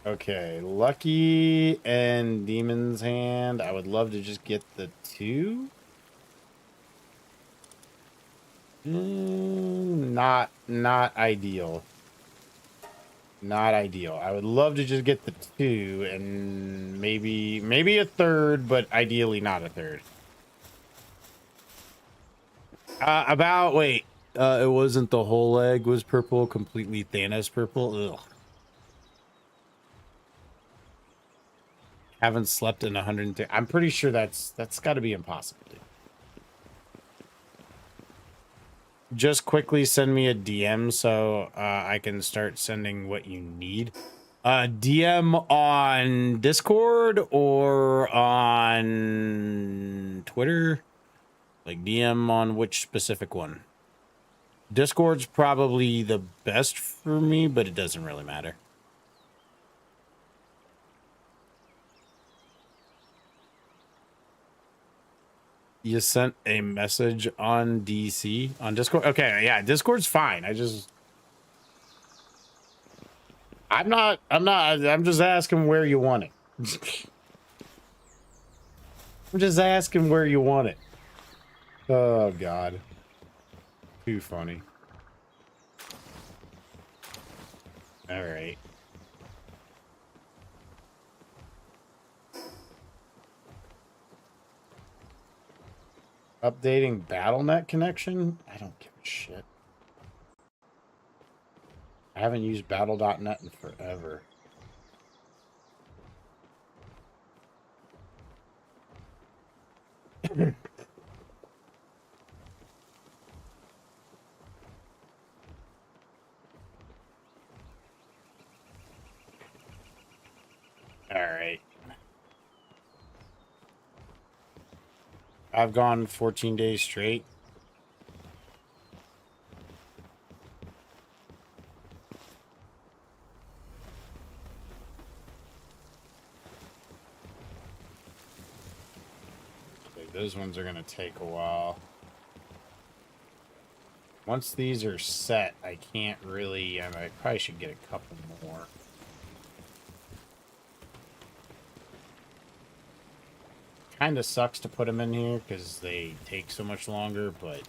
Okay, Lucky and Demon's Hand. I would love to just get the 2. Not ideal. Not ideal. I would love to just get the 2 and maybe a 3rd, but ideally not a 3rd. It wasn't the whole egg was purple, completely Thanos purple. Ugh. Haven't slept in 130. I'm pretty sure that's got to be impossible, dude. Just quickly send me a DM so I can start sending what you need. DM on Discord or on Twitter. Like DM on which specific one? Discord's probably the best for me, but it doesn't really matter. You sent a message on DC on Discord? Okay, yeah, Discord's fine. I'm just asking where you want it. I'm just asking where you want it. Oh God. Too funny. All right. Updating BattleNet connection? I don't give a shit. I haven't used battle.net in forever. All right. I've gone 14 days straight. Okay, those ones are going to take a while. Once these are set, I can't really... I probably should get a couple more. Kind of sucks to put them in here because they take so much longer, but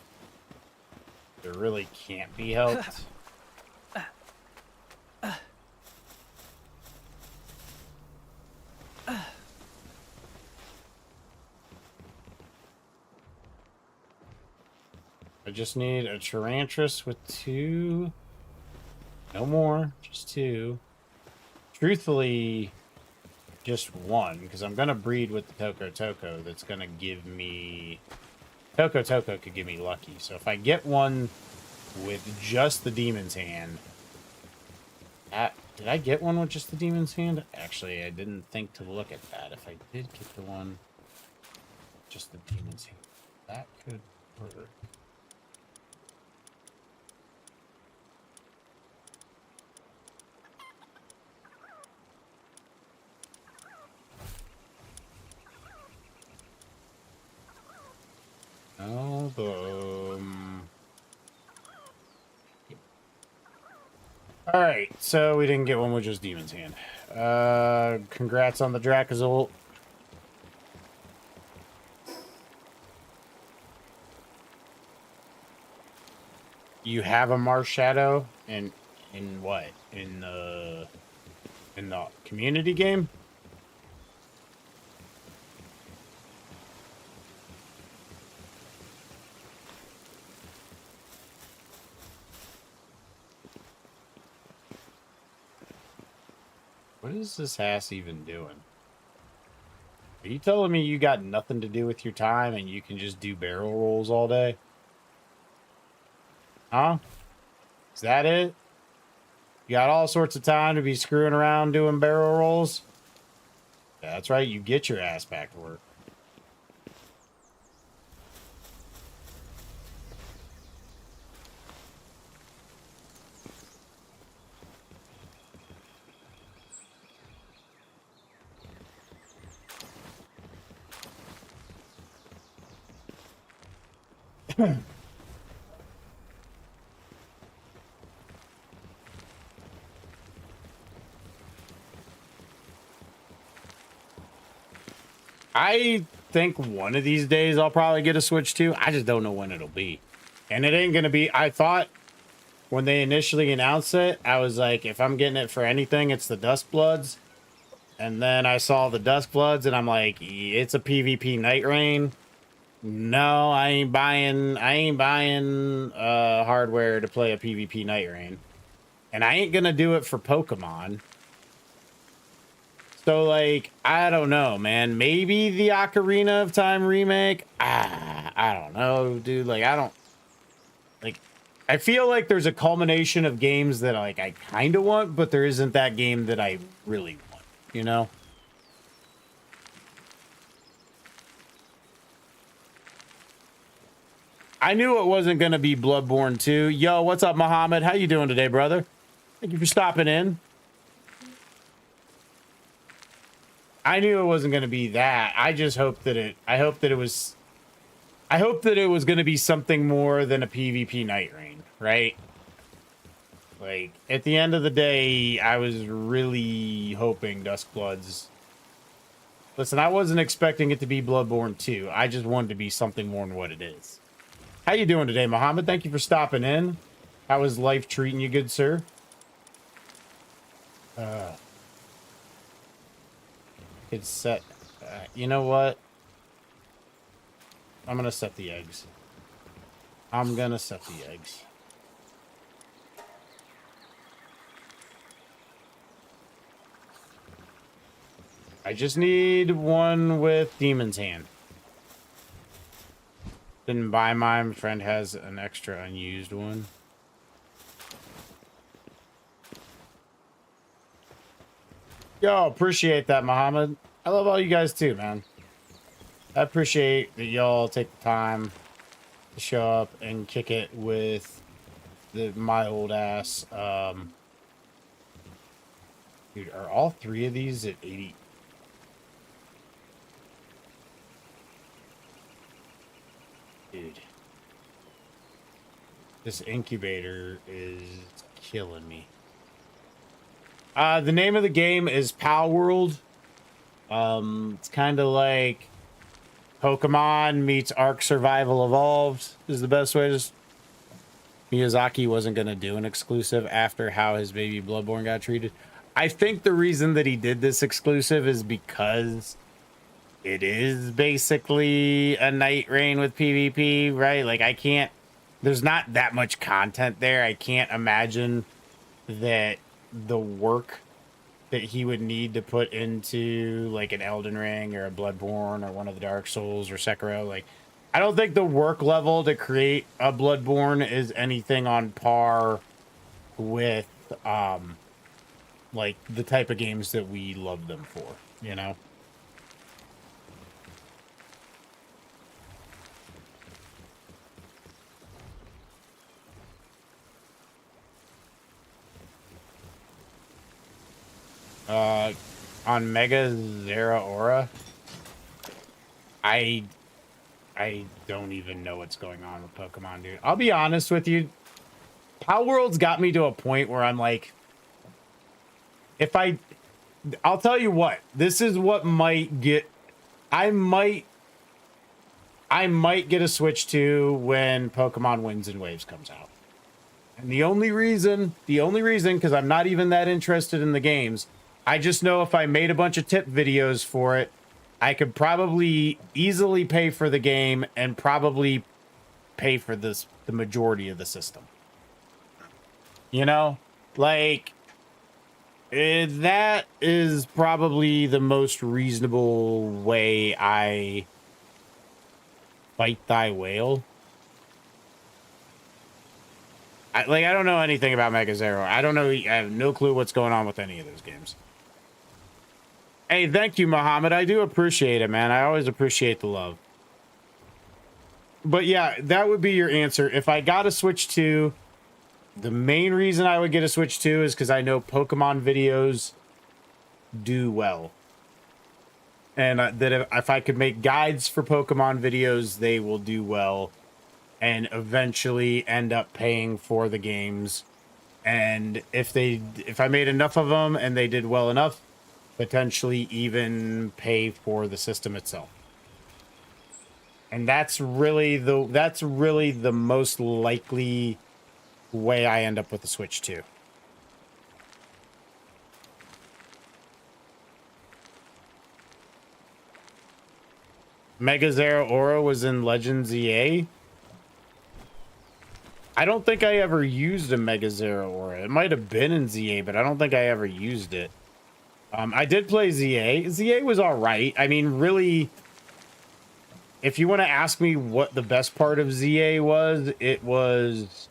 they really can't be helped. I just need a Tarantrus with 2. No more, just 2. Truthfully, just 1, because I'm going to breed with the Toko that's going to give me... Toko could give me lucky. So if I get one with just the Demon's Hand... did I get one with just the Demon's Hand? Actually, I didn't think to look at that. If I did get the one... just the Demon's Hand, that could work. All right, so we didn't get one with just Demon's Hand. Congrats on the Dracozolt. You have a Marsh Shadow in what? In the community game? What is this ass even doing? Are you telling me you got nothing to do with your time and you can just do barrel rolls all day? Huh? Is that it? You got all sorts of time to be screwing around doing barrel rolls? Yeah, that's right. You get your ass back to work. I think one of these days I'll probably get a Switch too. I just don't know when it'll be. And it ain't going to be... I thought when they initially announced it, I was like, if I'm getting it for anything, it's the Dusk Bloods. And then I saw the Dusk Bloods and I'm like, it's a PvP Night Rain. No, I ain't buying hardware to play a PvP Night Rain. And I ain't going to do it for Pokemon. So, like, I don't know, man. Maybe the Ocarina of Time remake? I don't know, dude. Like, I feel like there's a culmination of games that, like, I kind of want, but there isn't that game that I really want, you know? I knew it wasn't going to be Bloodborne 2. Yo, what's up, Muhammad? How you doing today, brother? Thank you for stopping in. I knew it wasn't going to be that. I just hoped that I hoped that it was going to be something more than a PvP Night Rain, right? Like, at the end of the day, I was really hoping Duskbloods... Listen, I wasn't expecting it to be Bloodborne 2. I just wanted to be something more than what it is. How you doing today, Muhammad? Thank you for stopping in. How is life treating you, good sir? It's set. You know what? I'm gonna set the eggs. I'm gonna set the eggs. I just need one with Demon's Hand. Didn't buy mine. My friend has an extra unused one. Yo, appreciate that, Muhammad. I love all you guys too, man. I appreciate that y'all take the time to show up and kick it with my old ass. Dude, are all three of these at 80? Dude. This incubator is killing me. The name of the game is PalWorld. It's kind of like Pokemon meets Ark Survival Evolved is the best way to... Miyazaki wasn't going to do an exclusive after how his baby Bloodborne got treated. I think the reason that he did this exclusive is because it is basically a Night Rain with PvP, right? Like, I can't... There's not that much content there. I can't imagine that the work that he would need to put into, like, an Elden Ring or a Bloodborne or one of the Dark Souls or Sekiro, like... I don't think the work level to create a Bloodborne is anything on par with, like, the type of games that we love them for, you know? On Mega Zera Aura, I don't even know what's going on with Pokemon, dude. I'll be honest with you. PalWorld's got me to a point where I'm like, I'll tell you what, this is what might get, I might get a Switch to when Pokemon Winds and Waves comes out. And the only reason, because I'm not even that interested in the games, I just know if I made a bunch of tip videos for it, I could probably easily pay for the game and probably pay for the majority of the system. You know, like that is probably the most reasonable way I fight thy whale. I don't know anything about Mega Zero. I don't know. I have no clue what's going on with any of those games. Hey, thank you, Muhammad. I do appreciate it, man. I always appreciate the love. But yeah, that would be your answer. If I got a Switch 2, the main reason I would get a Switch 2 is because I know Pokemon videos do well. And that if I could make guides for Pokemon videos, they will do well. And eventually end up paying for the games. And if I made enough of them and they did well enough, potentially even pay for the system itself. And that's really the most likely way I end up with the Switch 2. Mega Zero Aura was in Legends EA. I don't think I ever used a Mega Zero Aura. It might have been in ZA, but I don't think I ever used it. I did play ZA. ZA was all right. I mean, really, if you want to ask me what the best part of ZA was, it was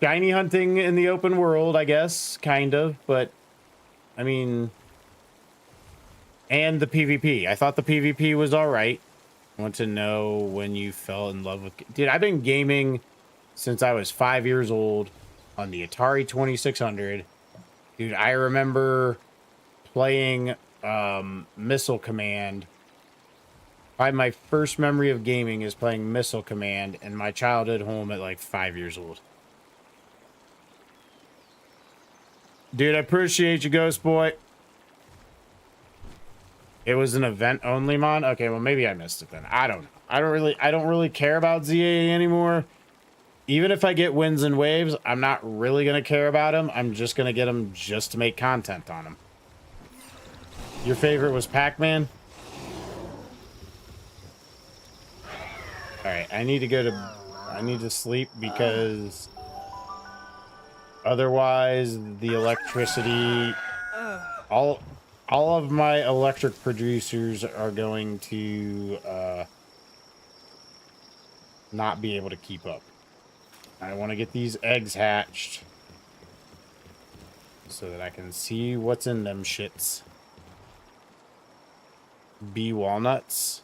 shiny hunting in the open world, I guess, kind of. But, I mean, and the PvP. I thought the PvP was all right. I want to know when you fell in love with... Dude, I've been gaming since I was 5 years old on the Atari 2600. Dude, I remember playing Missile Command. Probably my first memory of gaming is playing Missile Command in my childhood home at like 5 years old. Dude, I appreciate you, Ghost Boy. It was an event only mod? Okay, well maybe I missed it then. I don't know. I don't really care about ZA anymore. Even if I get wins and waves, I'm not really going to care about them. I'm just going to get them just to make content on them. Your favorite was Pac-Man? Alright, I need to sleep because otherwise the electricity, all of my electric producers are going to not be able to keep up. I want to get these eggs hatched so that I can see what's in them shits. Bee walnuts.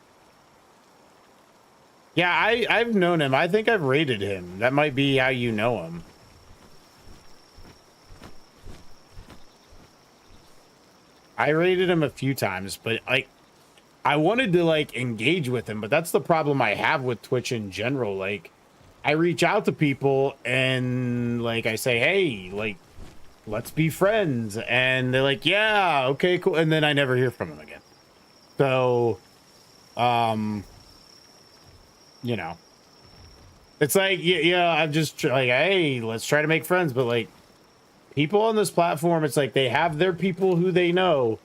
Yeah, I've known him. I think I've rated him. That might be how you know him. I rated him a few times, but I wanted to like engage with him, but that's the problem I have with Twitch in general. Like, I reach out to people and like I say, hey, like, let's be friends, and they're like, yeah, okay, cool, and then I never hear from them again. So, you know, it's like, yeah, I'm just like, hey, let's try to make friends, but like, people on this platform, it's like they have their people who they know,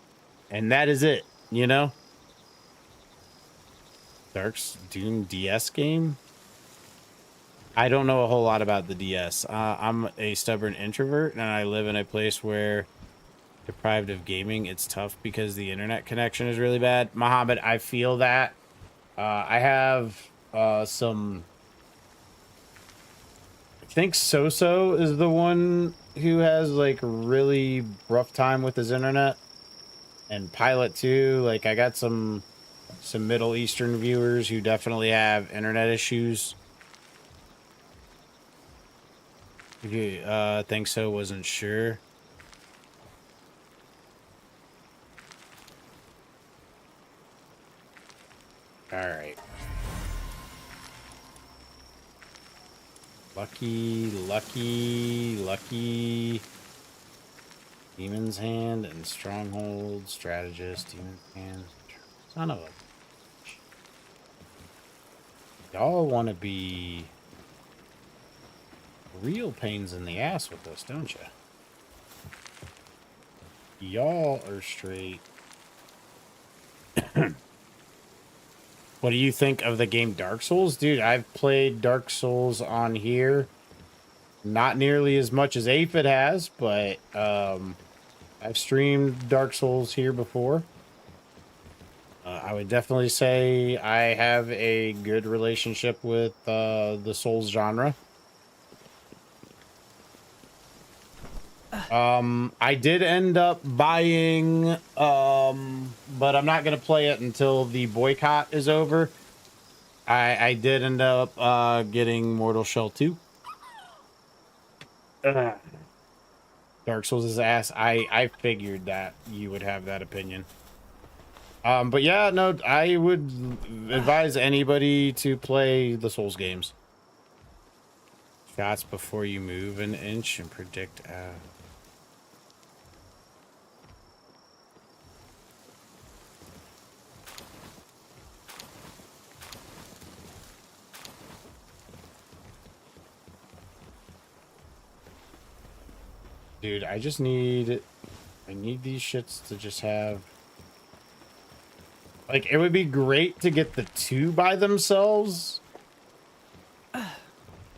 and that is it, you know? Dark's Doom DS game? I don't know a whole lot about the DS. I'm a stubborn introvert, and I live in a place where, deprived of gaming, it's tough because the internet connection is really bad. Muhammad, I feel that. I have some... I think Soso is the one who has, like, a really rough time with his internet. And Pilot, too. Like, I got some Middle Eastern viewers who definitely have internet issues. Think so, wasn't sure. Alright. Lucky. Demon's Hand and Stronghold, Strategist, Demon's Hand. Son of a... Y'all want to be... real pains in the ass with this, don't you? Y'all are straight. What do you think of the game Dark Souls? Dude, I've played Dark Souls on here. Not nearly as much as Aphid has, but I've streamed Dark Souls here before. I would definitely say I have a good relationship with the Souls genre. I did end up buying, but I'm not going to play it until the boycott is over. I did end up getting Mortal Shell 2. Dark Souls is ass. I figured that you would have that opinion. But yeah, no, I would advise anybody to play the Souls games. Shots before you move an inch and predict. Dude, I need these shits to just have. Like, it would be great to get the two by themselves.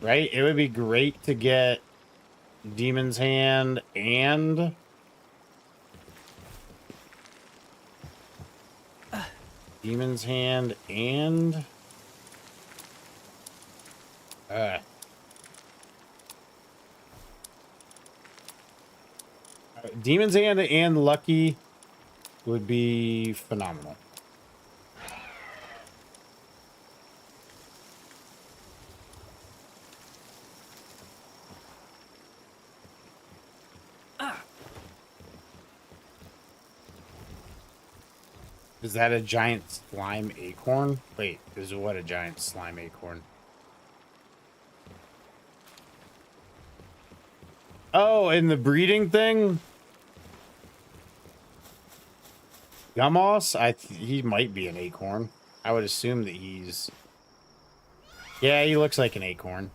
Right? It would be great to get Demon's Hand and Demon's Hand and Demon's Hand and Lucky would be phenomenal. Is that a giant slime acorn? Wait, is what a giant slime acorn? Oh, in the breeding thing? Gummos? He might be an acorn. I would assume that he's... Yeah, he looks like an acorn.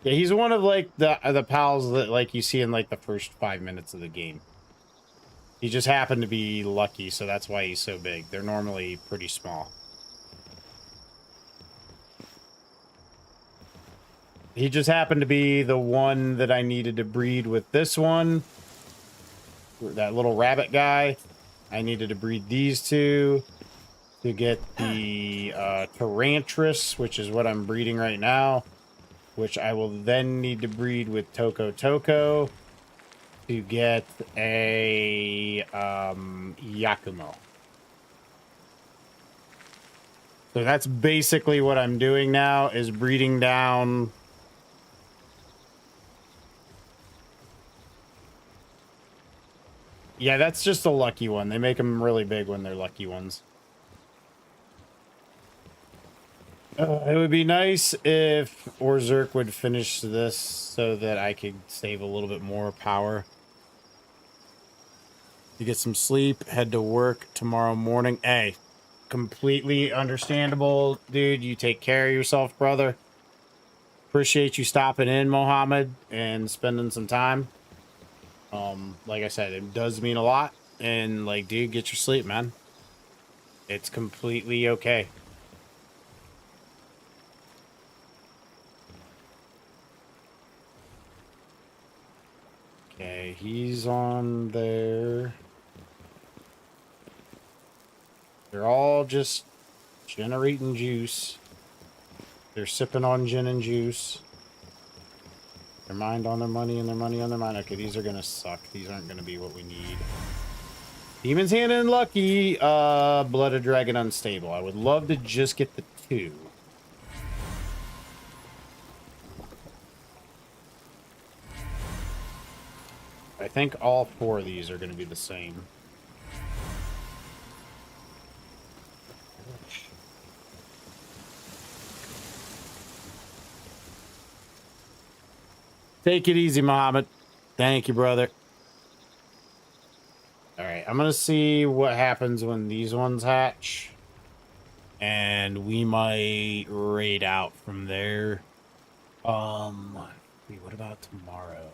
Yeah, he's one of like the pals that like you see in like the first 5 minutes of the game. He just happened to be lucky, so that's why he's so big. They're normally pretty small. He just happened to be the one that I needed to breed with this one. That little rabbit guy. I needed to breed these two to get the Tarantris, which is what I'm breeding right now. Which I will then need to breed with Toko to get a Yakumo. So that's basically what I'm doing now, is breeding down... Yeah, that's just a lucky one. They make them really big when they're lucky ones. It would be nice if Orzurk would finish this so that I could save a little bit more power. You get some sleep, head to work tomorrow morning. Hey, completely understandable, dude. You take care of yourself, brother. Appreciate you stopping in, Mohammed, and spending some time. Like I said, it does mean a lot. And, like, dude, get your sleep, man. It's completely okay. Okay, he's on there. They're all just generating juice. They're sipping on gin and juice. Their mind on their money and their money on their mind. Okay, these are gonna suck. These aren't gonna be what we need. Demon's Hand and Lucky. Blooded Dragon Unstable. I would love to just get the two. I think all four of these are going to be the same. Take it easy, Mohammed. Thank you, brother. All right, I'm going to see what happens when these ones hatch. and we might raid out from there. Wait, what about tomorrow?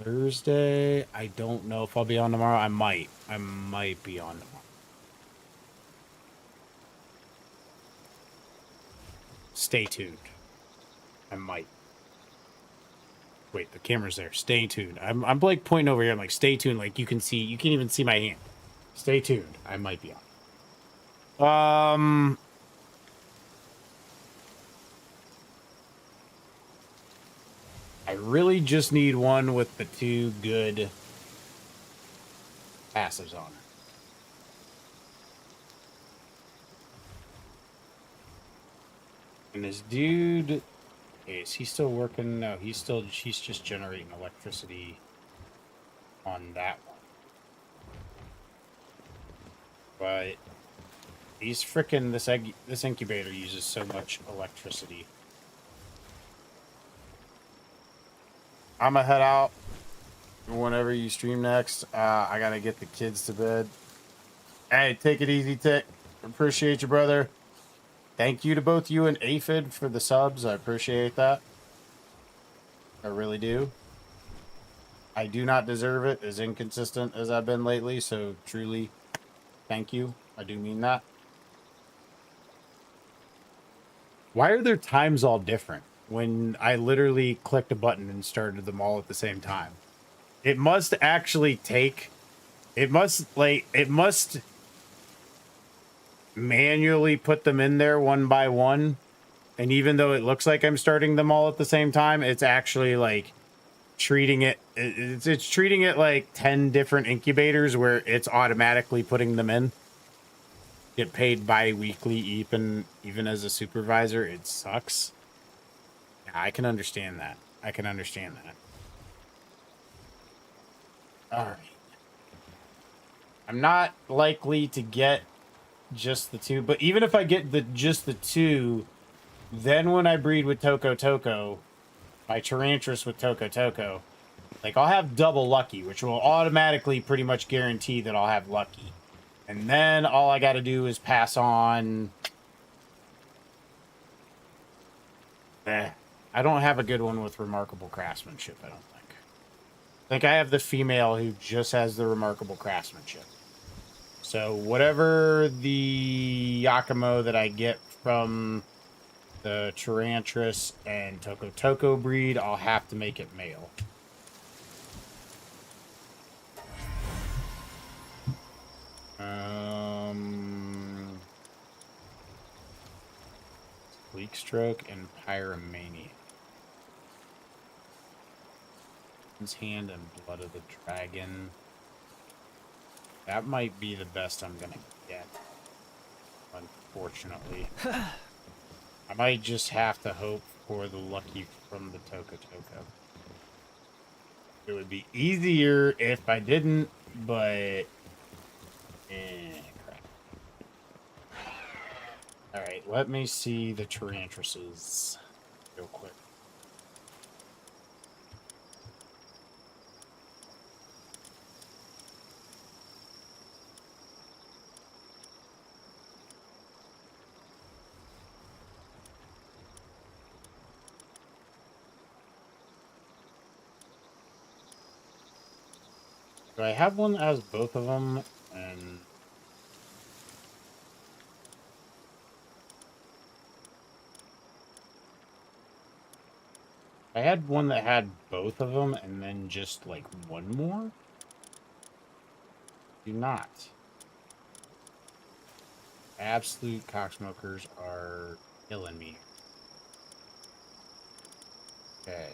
Thursday? I don't know if I'll be on tomorrow. I might be on tomorrow. Stay tuned. I might. Wait, the camera's there. Stay tuned. I'm like pointing over here. I'm like, stay tuned. Like you can even see my hand. Stay tuned. I might be on. I really just need one with the 2 good passives on it. And this dude, is he still working? No, he's just generating electricity on that one. But these frickin' this incubator uses so much electricity. I'm gonna head out whenever you stream next. I gotta get the kids to bed. Hey, take it easy, Tick. Appreciate you, brother. Thank you to both you and Aphid for the subs. I appreciate that. I really do. I do not deserve it, as inconsistent as I've been lately, so truly, thank you. I do mean that. Why are their times all different when I literally clicked a button and started them all at the same time? It must actually take... It must manually put them in there one by one. And even though it looks like I'm starting them all at the same time, it's actually like treating it's treating it like 10 different incubators where it's automatically putting them in. Get paid bi-weekly even as a supervisor. It sucks. Yeah, I can understand that. I can understand that. All right. I'm not likely to get just the 2, but even if I get just the 2, then when I breed with Toko, my Tarantras with Toko, like I'll have double lucky, which will automatically pretty much guarantee that I'll have lucky. And then all I got to do is pass on. I don't have a good one with remarkable craftsmanship, I don't think. I think I have the female who just has the remarkable craftsmanship. So whatever the Yakumo that I get from the Tarantras and Toko breed, I'll have to make it male. Leak Stroke and Pyromania. His Hand and Blood of the Dragon. That might be the best I'm gonna get. Unfortunately. I might just have to hope for the lucky from the Toko. It would be easier if I didn't, but... crap. Alright, let me see the Tarantuses real quick. Do I have one that has both of them? And I had one that had both of them and then just like one more? Do not. Absolute cocksmokers are killing me. Okay.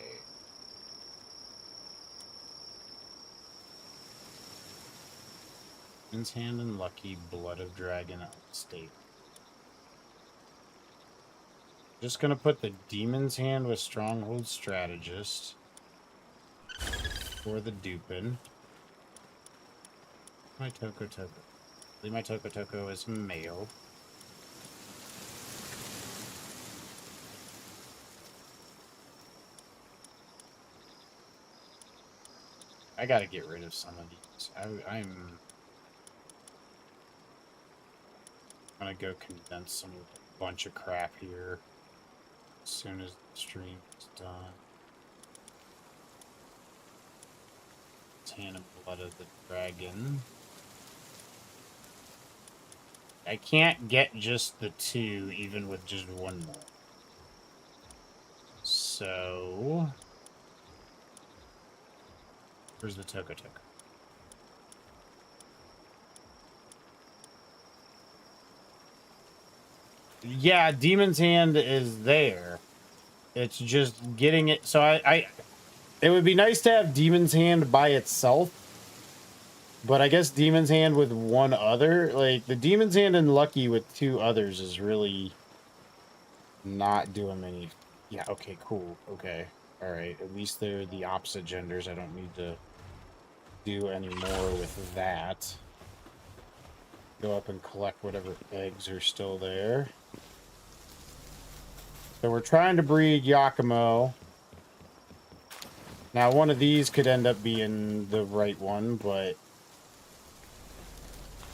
Demon's Hand and Lucky, Blood of Dragon, State. Just gonna put the Demon's Hand with Stronghold Strategist for the dupin. My Toko. My Toko is male. I gotta get rid of some of these. I'm I'm gonna go condense some bunch of crap here as soon as the stream is done. Tan and Blood of the Dragon. I can't get just the 2, even with just 1 more. So... where's the Toko Toko? Yeah, Demon's Hand is there. It's just getting it... so it would be nice to have Demon's Hand by itself. But I guess Demon's Hand with 1 other... like, the Demon's Hand and Lucky with 2 others is really not doing any... yeah, okay, cool. Okay. Alright, at least they're the opposite genders. I don't need to do any more with that. Go up and collect whatever eggs are still there. So we're trying to breed Yakumo. Now, one of these could end up being the right one, but...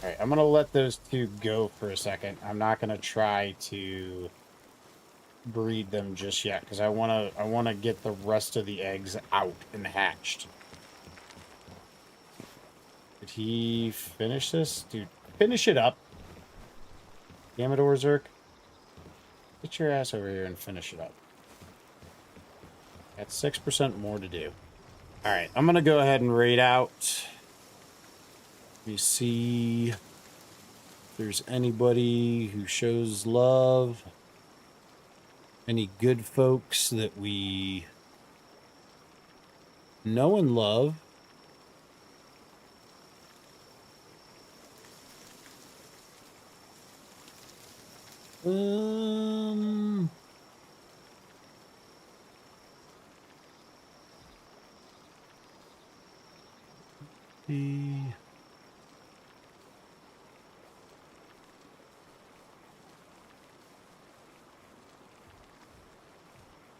alright, I'm gonna let those 2 go for a second. I'm not gonna try to breed them just yet, because I wanna get the rest of the eggs out and hatched. Did he finish this? Dude, finish it up. Damn it, Orzurk. Get your ass over here and finish it up. Got 6% more to do. Alright, I'm gonna go ahead and raid out. Let me see if there's anybody who shows love. Any good folks that we know and love. The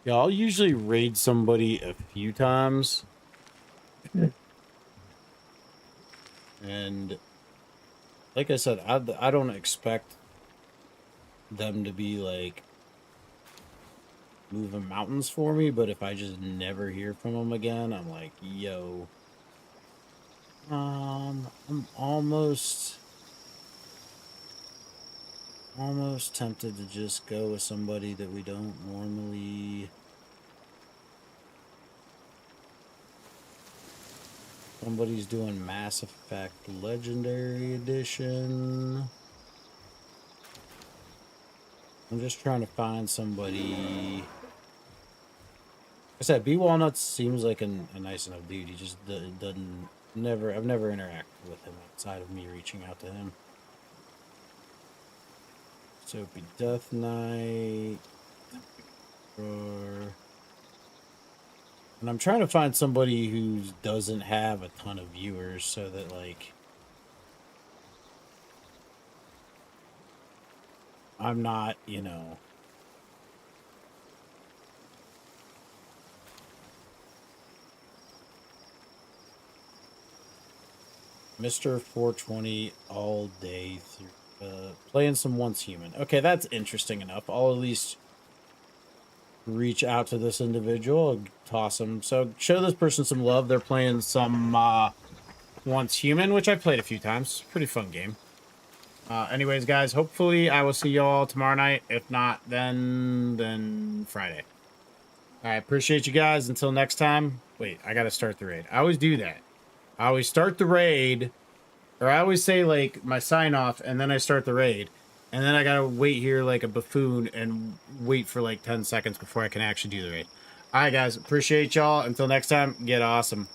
yeah, I'll usually raid somebody a few times. And like I said, I don't expect them to be like moving mountains for me, but if I just never hear from them again, I'm like, yo, I'm almost tempted to just go with somebody that we don't normally... somebody's doing Mass Effect Legendary Edition. I'm just trying to find somebody... like I said, B Walnuts seems like a nice enough dude. He just doesn't... I've never interacted with him outside of me reaching out to him. Soapy Death Knight. And I'm trying to find somebody who doesn't have a ton of viewers so that, like, I'm not, you know... Mr. 420 all day through playing some Once Human. Okay, that's interesting enough. I'll at least reach out to this individual and toss them. So show this person some love. They're playing some Once Human, which I played a few times. Pretty fun game. Anyways, guys, hopefully I will see y'all tomorrow night. If not, then Friday. I appreciate you guys. Until next time. Wait, I gotta start the raid. I always do that. I always start the raid, or I always say, like, my sign-off, and then I start the raid. And then I gotta wait here like a buffoon and wait for, like, 10 seconds before I can actually do the raid. Alright, guys. Appreciate y'all. Until next time, get awesome.